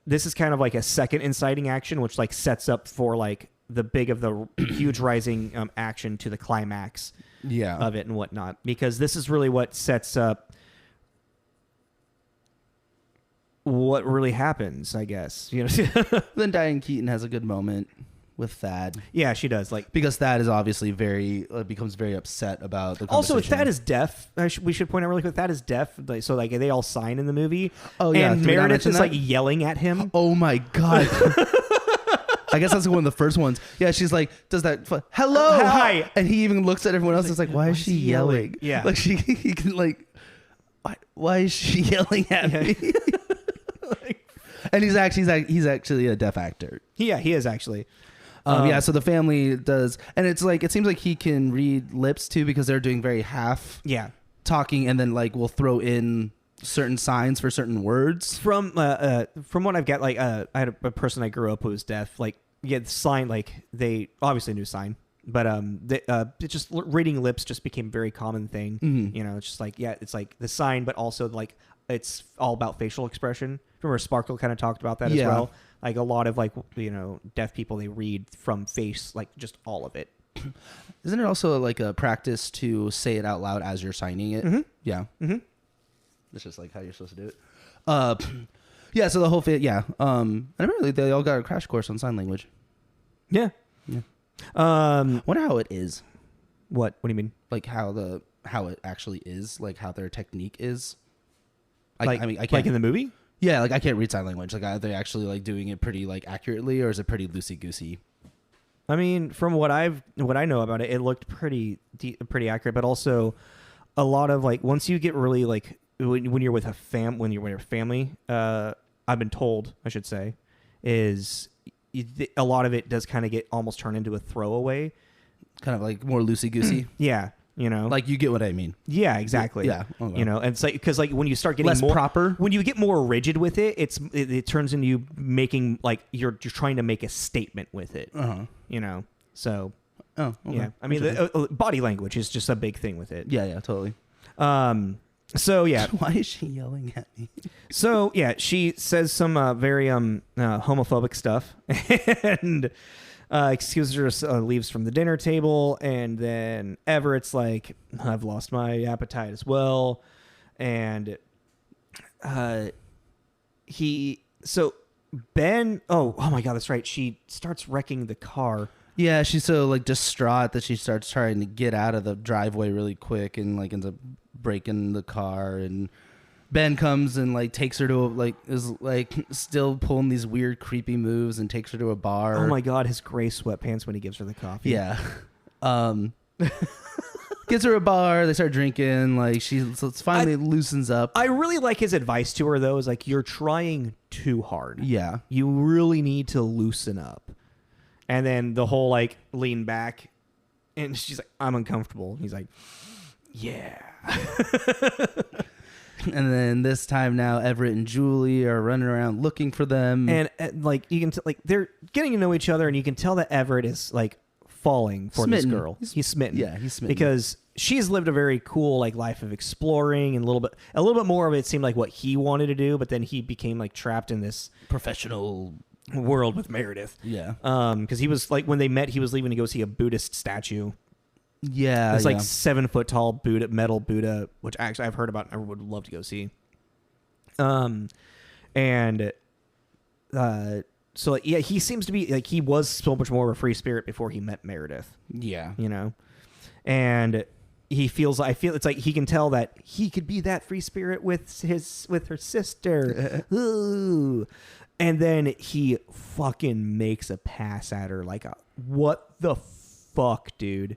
This is kind of like a second inciting action, which like sets up for like the huge rising action to the climax of it and whatnot, because this is really what sets up what really happens, I guess. Then Diane Keaton has a good moment with Thad. Yeah, she does. Like, because Thad is obviously becomes very upset about the conversation. Also, Thad is deaf. We should point out really quick, Thad is deaf. So like they all sign in the movie. Oh yeah, and Meredith is like yelling at him. Oh my God. I guess that's one of the first ones. Yeah, she's like, does that hello, hi, and he even looks at everyone else. It's like, why is she yelling? Yeah, like he can like, why is she yelling at me? And he's actually a deaf actor. Yeah, he is actually. So the family does, and it's like it seems like he can read lips too, because they're doing very half talking, and then like we'll throw in certain signs for certain words. From what I've got, like I had a person I grew up who was deaf. Like sign, like they obviously knew sign, but it just reading lips just became a very common thing. Mm-hmm. It's just like it's like the sign, but also like it's all about facial expression. Remember Sparkle kind of talked about that as well. Like a lot of like deaf people, they read from face, like just all of it. Isn't it also like a practice to say it out loud as you're signing it? Mm-hmm. Yeah. Mm-hmm. It's just like how you're supposed to do it. Yeah. So the whole thing. Yeah. And apparently they all got a crash course on sign language. Yeah. Yeah. Wonder how it is. What do you mean? Like how it actually is, like how their technique is. I can't, like in the movie. Yeah, like I can't read sign language. Like, are they actually like doing it pretty like accurately, or is it pretty loosey goosey? I mean, from what I know about it, it looked pretty accurate. But also, a lot of like once you get really like when you're with a family, I've been told, I should say, is a lot of it does kind of get almost turned into a throwaway, kind of like more loosey goosey. Yeah. Like you get what I mean. Yeah, exactly. Yeah. Okay. And it's like, because like when you start getting less more proper, when you get more rigid with it, it turns into you making like you're trying to make a statement with it. So. Oh. Okay. Yeah. I mean, the body language is just a big thing with it. Yeah. Totally. So yeah. Why is she yelling at me? So yeah, she says some very homophobic stuff and. Excuses her, leaves from the dinner table, and then Everett's like, I've lost my appetite as well, and so Ben, oh my God, that's right. She starts wrecking the car. Yeah, she's so like distraught that she starts trying to get out of the driveway really quick and like ends up breaking the car. And Ben comes and like takes her to is like still pulling these weird creepy moves and takes her to a bar. Oh my God, his gray sweatpants when he gives her the coffee. Yeah. Gets her a bar. They start drinking. Like finally loosens up. I really like his advice to her though. Is like, you're trying too hard. Yeah. You really need to loosen up. And then the whole like lean back, and she's like, I'm uncomfortable. He's like, yeah. And then this time now, Everett and Julie are running around looking for them. And like you can like they're getting to know each other, and you can tell that Everett is like falling for Smitten. this girl. He's smitten. Yeah, he's smitten because she's lived a very cool like life of exploring, and a little bit more of it seemed like what he wanted to do, but then he became like trapped in this professional world with Meredith. Yeah. Because he was like, when they met, he was leaving to go see a Buddhist statue. Yeah. It's like 7 foot tall Buddha, metal Buddha, which actually I've heard about and I would love to go see. So like, yeah, he seems to be like, he was so much more of a free spirit before he met Meredith. Yeah. You know? And I feel it's like he can tell that he could be that free spirit with her sister. Ooh. And then he fucking makes a pass at her like what the fuck, dude?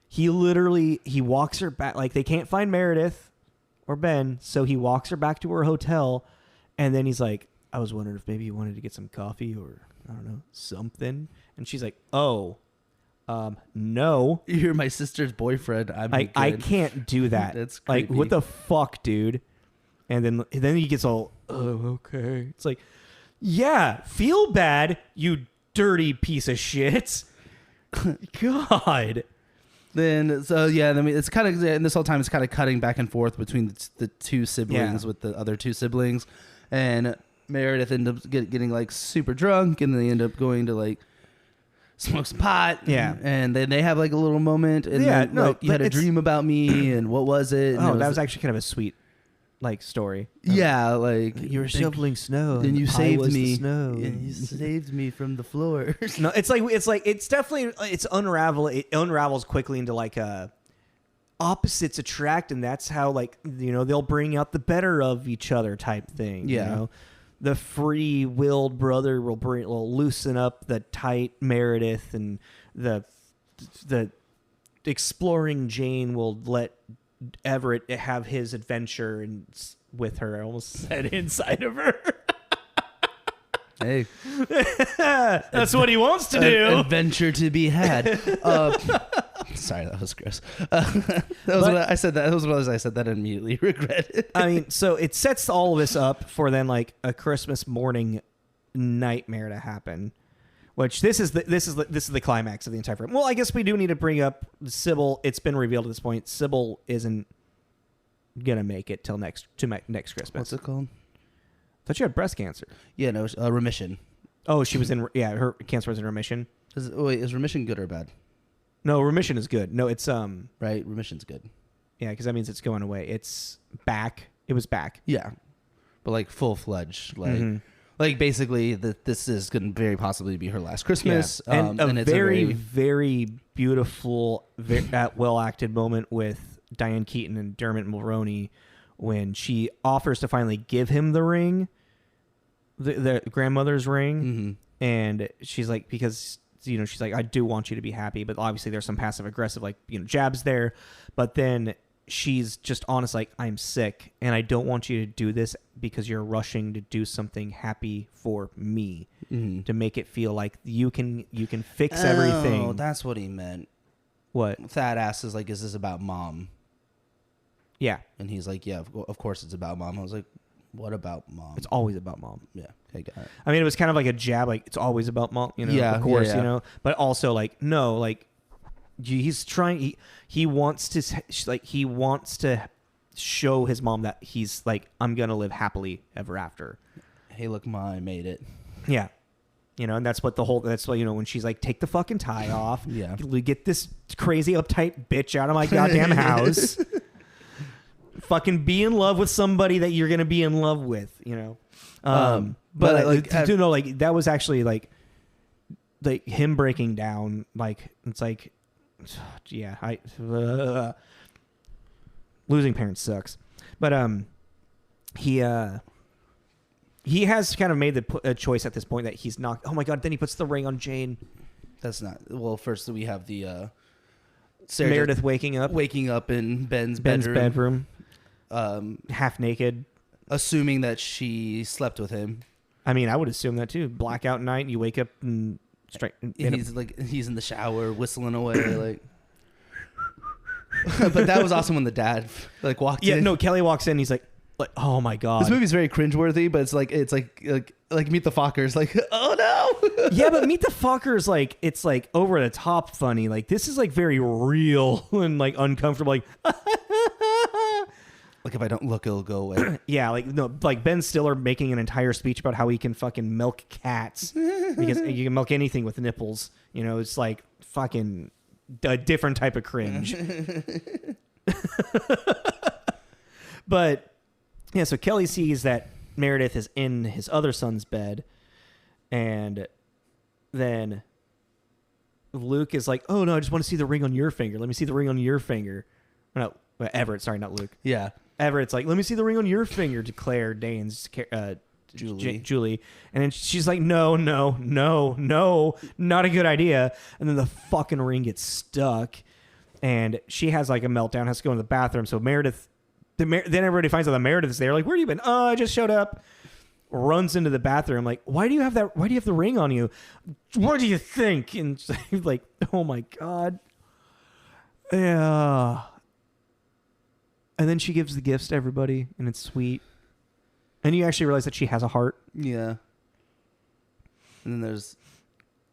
He walks her back, like they can't find Meredith or Ben, so he walks her back to her hotel, and then he's like, I was wondering if maybe you wanted to get some coffee or I don't know, something. And she's like, oh, no. You're my sister's boyfriend. I can't do that. That's creepy. Like, what the fuck, dude? And then he gets all, oh, okay. It's like, yeah, feel bad, you dirty piece of shit. God. Then it's kind of, and this whole time it's kind of cutting back and forth between the two siblings with the other two siblings, and Meredith ends up getting like super drunk, and they end up going to like smoke some pot. Yeah. And then they have like a little moment, and then, like, you had a dream about me, and what was it? And that was actually kind of a sweet like story. Yeah, like you were shoveling snow, and you saved me. The snow. And you saved me from the floor. No, it's definitely it unravels quickly into like opposites attract, and that's how, like, you know, they'll bring out the better of each other type thing. Yeah. You know? The free-willed brother will loosen up the tight Meredith, and the exploring Jane will let Everett have his adventure and with her. I almost said inside of her. Hey, that's what he wants to do. Adventure to be had. Sorry, that was gross. That was what I said. That was what I said that I immediately regretted. I mean, so it sets all of this up for then like a Christmas morning nightmare to happen. Which this is the climax of the entire film. Well, I guess we do need to bring up Sybil. It's been revealed at this point. Sybil isn't gonna make it till next Christmas. What's it called? I thought she had breast cancer. Yeah, no, remission. Oh, she was in. Yeah, her cancer was in remission. Is remission good or bad? No, remission is good. No, it's right. Remission's good. Yeah, because that means it's going away. It's back. It was back. Yeah, but like full-fledged, like. Like, basically, this is going to very possibly be her last Christmas. Yeah. And it's very, very beautiful, well-acted moment with Diane Keaton and Dermot Mulroney when she offers to finally give him the ring, the grandmother's ring. Mm-hmm. And she's like, because, you know, she's like, I do want you to be happy. But obviously there's some passive-aggressive, like, you know, jabs there. But then she's just honest, like, I'm sick, and I don't want you to do this because you're rushing to do something happy for me, to make it feel like you can fix everything. Oh, that's what he meant. What? Fat ass is like, is this about mom? Yeah. And he's like, yeah, of course it's about mom. I was like, what about mom? It's always about mom. Yeah. Okay, got it. I mean, it was kind of like a jab, like, it's always about mom, you know, yeah, of course, yeah. you know, but also like, no, like, he's trying, he wants to show his mom that he's like, I'm going to live happily ever after. Hey, look, Ma, I made it. Yeah. You know, and that's what, you know, when she's like, take the fucking tie off. Yeah. Get this crazy uptight bitch out of my goddamn house. Fucking be in love with somebody that you're going to be in love with, you know. But like, that was actually like him breaking down. Like it's like, yeah, losing parents sucks. But he has kind of made a choice at this point that he's not. Oh my god! Then he puts the ring on Jane. That's not. Well, first we have the Meredith waking up in Ben's bedroom, half naked, assuming that she slept with him. I mean, I would assume that too. Blackout night, you wake up and he's in the shower whistling away like. But that was awesome when the dad like walked in. Yeah, no, Kelly walks in. He's like, oh my god. This movie's very cringeworthy, but it's like Meet the Fockers. Like, oh no. Yeah, but Meet the Fockers, like it's like over the top funny. Like this is like very real and like uncomfortable. Like, like if I don't look, it'll go away. Yeah, like no, like Ben Stiller making an entire speech about how he can fucking milk cats because you can milk anything with nipples. You know, it's like fucking a different type of cringe. But yeah, so Kelly sees that Meredith is in his other son's bed, and then Luke is like, "Oh no, I just want to see the ring on your finger. Let me see the ring on your finger." No, Everett. Sorry, not Luke. Yeah, Everett's like, "Let me see the ring on your finger." To Claire Danes, Julie, and then she's like, "No, not a good idea." And then the fucking ring gets stuck, and she has like a meltdown, has to go in the bathroom. So Meredith. Then everybody finds out that Meredith's there. Like, where have you been? Oh, I just showed up. Runs into the bathroom. Like, why do you have that? Why do you have the ring on you? What do you think? And like, oh my god. Yeah. And then she gives the gifts to everybody, and it's sweet. And you actually realize that she has a heart. Yeah. And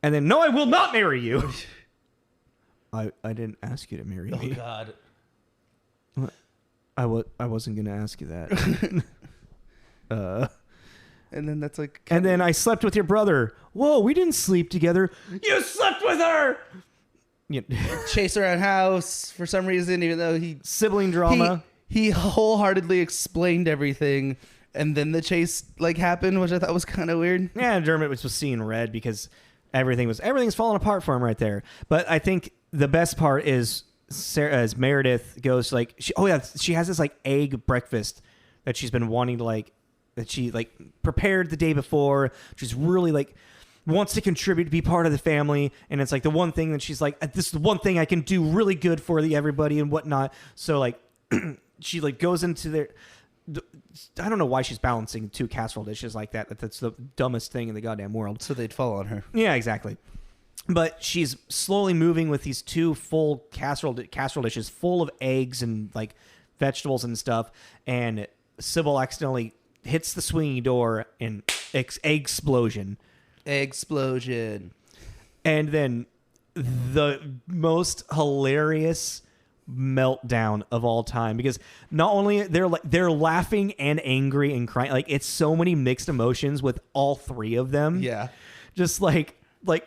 then no, I will not marry you. I didn't ask you to marry me. Oh god. I wasn't gonna ask you that. And then that's like. And then I slept with your brother. Whoa, we didn't sleep together. You slept with her. Chase around house for some reason, even though sibling drama. He wholeheartedly explained everything, and then the chase like happened, which I thought was kind of weird. Yeah, Dermot was seeing red because everything's falling apart for him right there. But I think the best part is. Sarah, as Meredith goes like she has this like egg breakfast that she's been wanting to like that she like prepared the day before. She's really like wants to contribute to be part of the family, and it's like the one thing that she's like, this is the one thing I can do really good for everybody and whatnot. So like she like goes into their I don't know why she's balancing 2 casserole dishes like that. That's the dumbest thing in the goddamn world. So they'd fall on her. Yeah, exactly. But she's slowly moving with these 2 full casserole dishes full of eggs and like vegetables and stuff. And Sybil accidentally hits the swinging door and explosion. Explosion. And then the most hilarious meltdown of all time, because not only they're laughing and angry and crying, like it's so many mixed emotions with all 3 of them. Yeah. Just like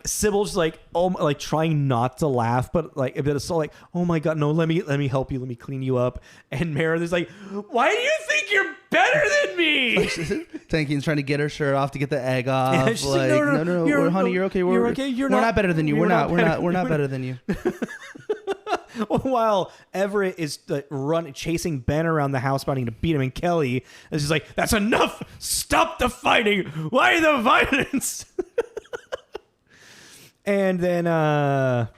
Sybil's like, oh, like trying not to laugh, but like a bit of so like, oh my god, no, let me help you, let me clean you up. And Meredith is like, why do you think you're better than me? Tanky's trying to get her shirt off to get the egg off. Yeah, she's like, no, honey, you're okay. We're okay. We're not better than you. We're not better than you. While Everett is chasing Ben around the house, wanting to beat him, and Kelly is just like, that's enough. Stop the fighting. Why the violence? And then, and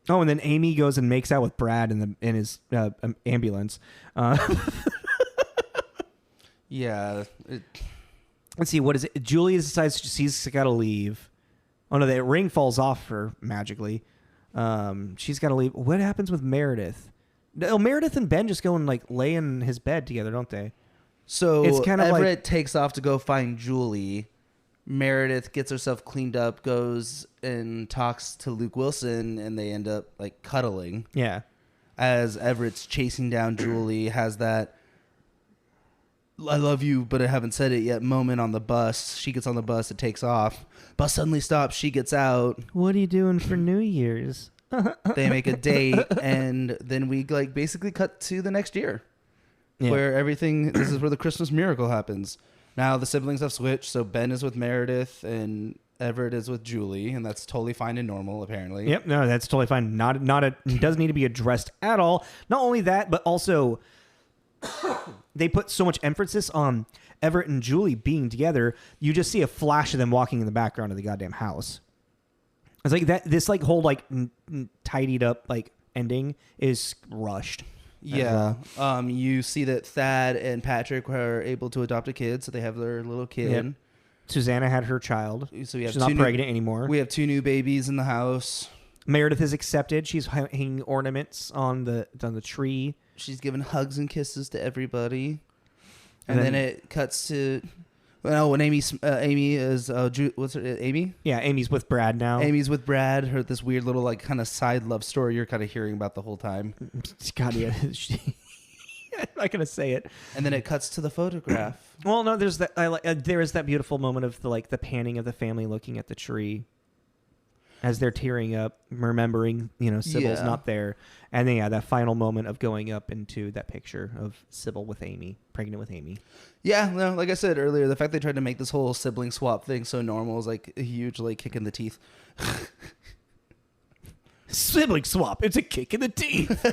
then Amy goes and makes out with Brad in his ambulance. Yeah. Let's see, what is it? Julie decides she's got to leave. Oh no, the ring falls off her magically. She's got to leave. What happens with Meredith? No, Meredith and Ben just go and like lay in his bed together, don't they? So it's kind of Everett takes off to go find Julie. Meredith gets herself cleaned up, goes and talks to Luke Wilson, and they end up like cuddling. Yeah. As Everett's chasing down Julie, has that I love you, but I haven't said it yet moment on the bus. She gets on the bus, it takes off. Bus suddenly stops, she gets out. What are you doing for New Year's? They make a date, and then we like basically cut to the next year. Yeah. Where this is where the Christmas miracle happens. Now the siblings have switched, so Ben is with Meredith and Everett is with Julie, and that's totally fine and normal, apparently. Yep, no, that's totally fine. It doesn't need to be addressed at all. Not only that, but also they put so much emphasis on Everett and Julie being together. You just see a flash of them walking in the background of the goddamn house. It's like that. This like whole like tidied up like ending is rushed. Yeah. You see that Thad and Patrick were able to adopt a kid, so they have their little kid. Yep. Susanna had her child. So we have She's not pregnant anymore. We have 2 new babies in the house. Meredith is accepted. She's hanging ornaments on the tree. She's giving hugs and kisses to everybody. And then it cuts to, well, when Amy is what's her Amy? Yeah, Amy's with Brad now. Amy's with Brad. Her this weird little like kind of side love story you're kind of hearing about the whole time. God, yeah. I'm not gonna say it. And then it cuts to the photograph. Well, no, there's that. There is that beautiful moment of the panning of the family looking at the tree as they're tearing up, remembering Sybil's not there, and then that final moment of going up into that picture of Sybil with Amy, pregnant with Amy. Yeah, no, like I said earlier, the fact they tried to make this whole sibling swap thing so normal is like a huge like kick in the teeth. Sibling swap, it's a kick in the teeth.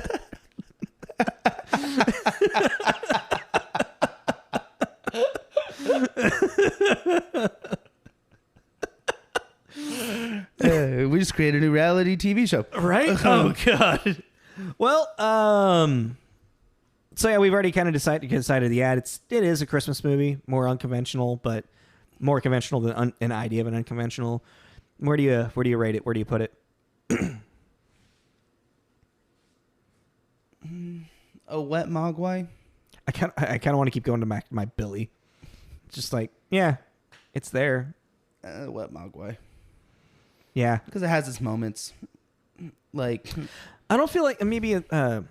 We just created a new reality TV show, right? Oh god. Well, so yeah, we've already kind of decided. Yeah, it is a Christmas movie, more unconventional, but more conventional than an idea of an unconventional. Where do you rate it? Where do you put it? A wet mogwai. I kind of want to keep going to my Billy. Just like, yeah, it's there. Wet mogwai. Yeah, because it has its moments. Like, I don't feel like maybe wet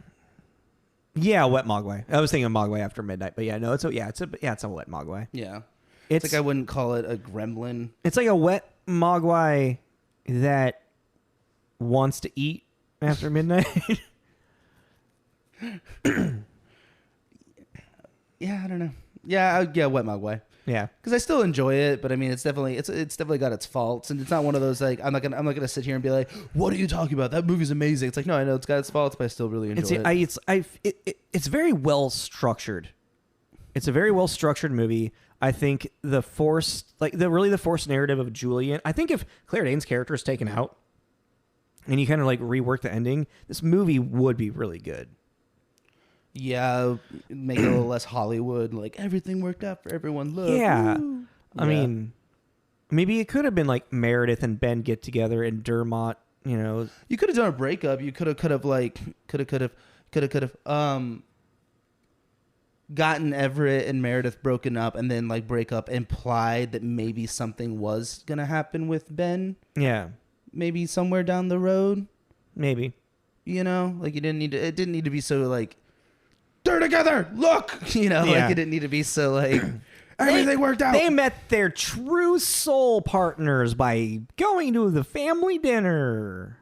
mogwai. I was thinking mogwai after midnight, but yeah, no, it's a wet mogwai. Yeah, it's like I wouldn't call it a gremlin. It's like a wet mogwai that wants to eat after midnight. Yeah, I don't know. Yeah, wet mogwai. Yeah, because I still enjoy it, but I mean, it's definitely got its faults, and it's not one of those like I'm not gonna sit here and be like, what are you talking about? That movie's amazing. It's like, no, I know it's got its faults, but I still really enjoy it. It's very well structured. It's a very well structured movie. I think the forced narrative of Julian. I think if Claire Danes' character is taken out, and you kind of like rework the ending, this movie would be really good. Yeah, make it a little less Hollywood. Like everything worked out for everyone. Look, yeah. I mean, maybe it could have been like Meredith and Ben get together and Dermot. You could have done a breakup. You could have gotten Everett and Meredith broken up, and then like breakup implied that maybe something was gonna happen with Ben. Yeah, maybe somewhere down the road. Maybe like it didn't need to be so like. They're together. Look, like it didn't need to be so like everything worked out. They met their true soul partners by going to the family dinner.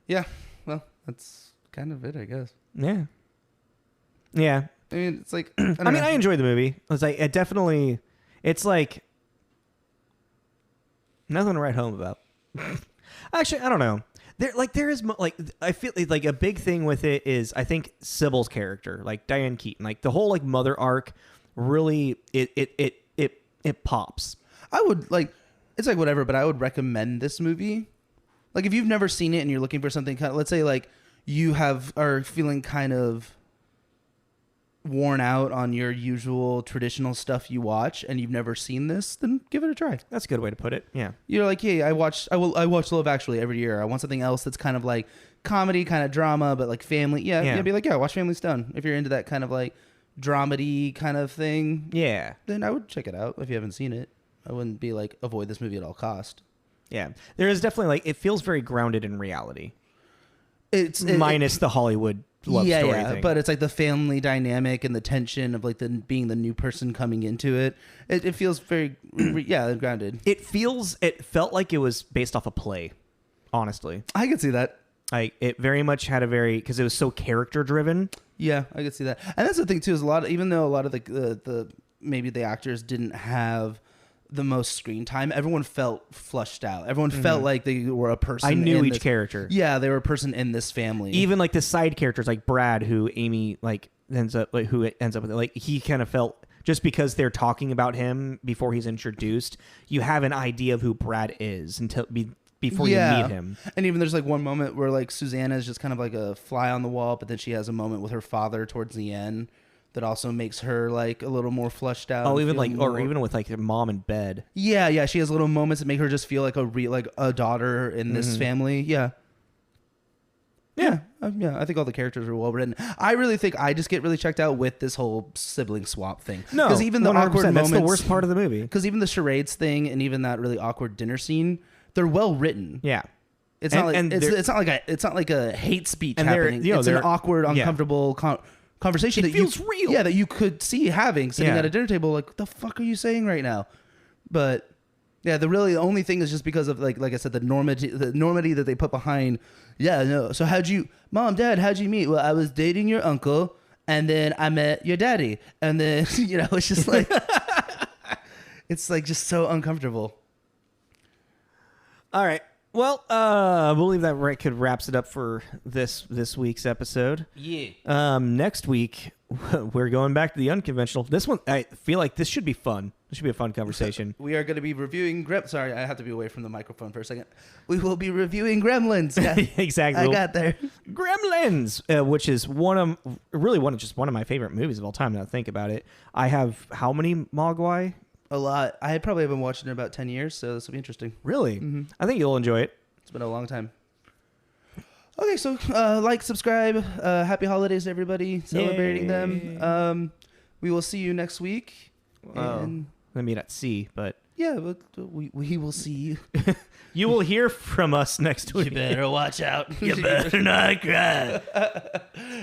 Yeah, well, that's kind of it, I guess. Yeah. I mean, it's like I enjoyed the movie. It's like it's like nothing to write home about. Actually, I don't know. I feel like a big thing with it is I think Sybil's character, like Diane Keaton, like the whole like mother arc, really it pops. I would like it's like whatever, but I would recommend this movie. Like if you've never seen it and you're looking for something kind of, let's say like you are feeling kind of worn out on your usual traditional stuff you watch and you've never seen this, then give it a try. That's a good way to put it. Yeah. You're like, hey, I watch Love Actually every year. I want something else that's kind of like comedy, kind of drama, but like family. Yeah. Be like, watch Family Stone. If you're into that kind of like dramedy kind of thing. Yeah. Then I would check it out if you haven't seen it. I wouldn't be like, avoid this movie at all cost. Yeah. There is definitely like, it feels very grounded in reality. It's minus the Hollywood love story thing. But it's like the family dynamic and the tension of like being the new person coming into it. It feels very grounded. It felt like it was based off a play, honestly. I could see that. Like it very much had because it was so character driven. Yeah, I could see that. And that's the thing too, is even though a lot of the maybe the actors didn't have the most screen time, everyone felt flushed out. Everyone felt like they were a person. I knew each character. Yeah, they were a person in this family. Even like the side characters, like Brad, who Amy ends up with, like he kind of felt, just because they're talking about him before he's introduced, you have an idea of who Brad is before you meet him. And even there's like one moment where like Susanna is just kind of like a fly on the wall, but then she has a moment with her father towards the end that also makes her like a little more flushed out. Oh, even even with like mom in bed. Yeah, she has little moments that make her just feel like a daughter in this family. Yeah. I think all the characters are well written. I really think I just get really checked out with this whole sibling swap thing. No, because even the awkward moments, that's the worst part of the movie. Because even the charades thing and even that really awkward dinner scene, they're well written. Yeah. It's not like a hate speech happening. It's an awkward, uncomfortable conversation. It feels real. Yeah, that you could see having sitting at a dinner table. Like, what the fuck are you saying right now? But yeah, the only thing is just because of like I said, the normity that they put behind. Yeah, no. So Mom, Dad, how'd you meet? Well, I was dating your uncle, and then I met your daddy, and then it's just like it's like just so uncomfortable. All right. Well, I believe that wraps it up for this week's episode. Yeah. Next week, we're going back to the unconventional. This one, I feel like this should be fun. This should be a fun conversation. We are going to be reviewing Sorry, I have to be away from the microphone for a second. We will be reviewing Gremlins. Yeah. Exactly. I got there. Gremlins, which is one of my favorite movies of all time. Now that I think about it, I have how many Mogwai? A lot. I probably have been watching it about 10 years, so this will be interesting. Really? Mm-hmm. I think you'll enjoy it. It's been a long time. Okay, so subscribe. Happy holidays to everybody celebrating them. We will see you next week. I mean, at sea, but yeah, but we will see you. You will hear from us next week. You better watch out. You better not cry.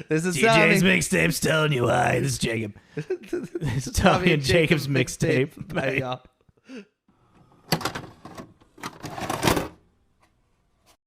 This is DJ's mixtape's telling you why. This is Jacob. This is Tommy and Jacob's mixtape. Bye, y'all.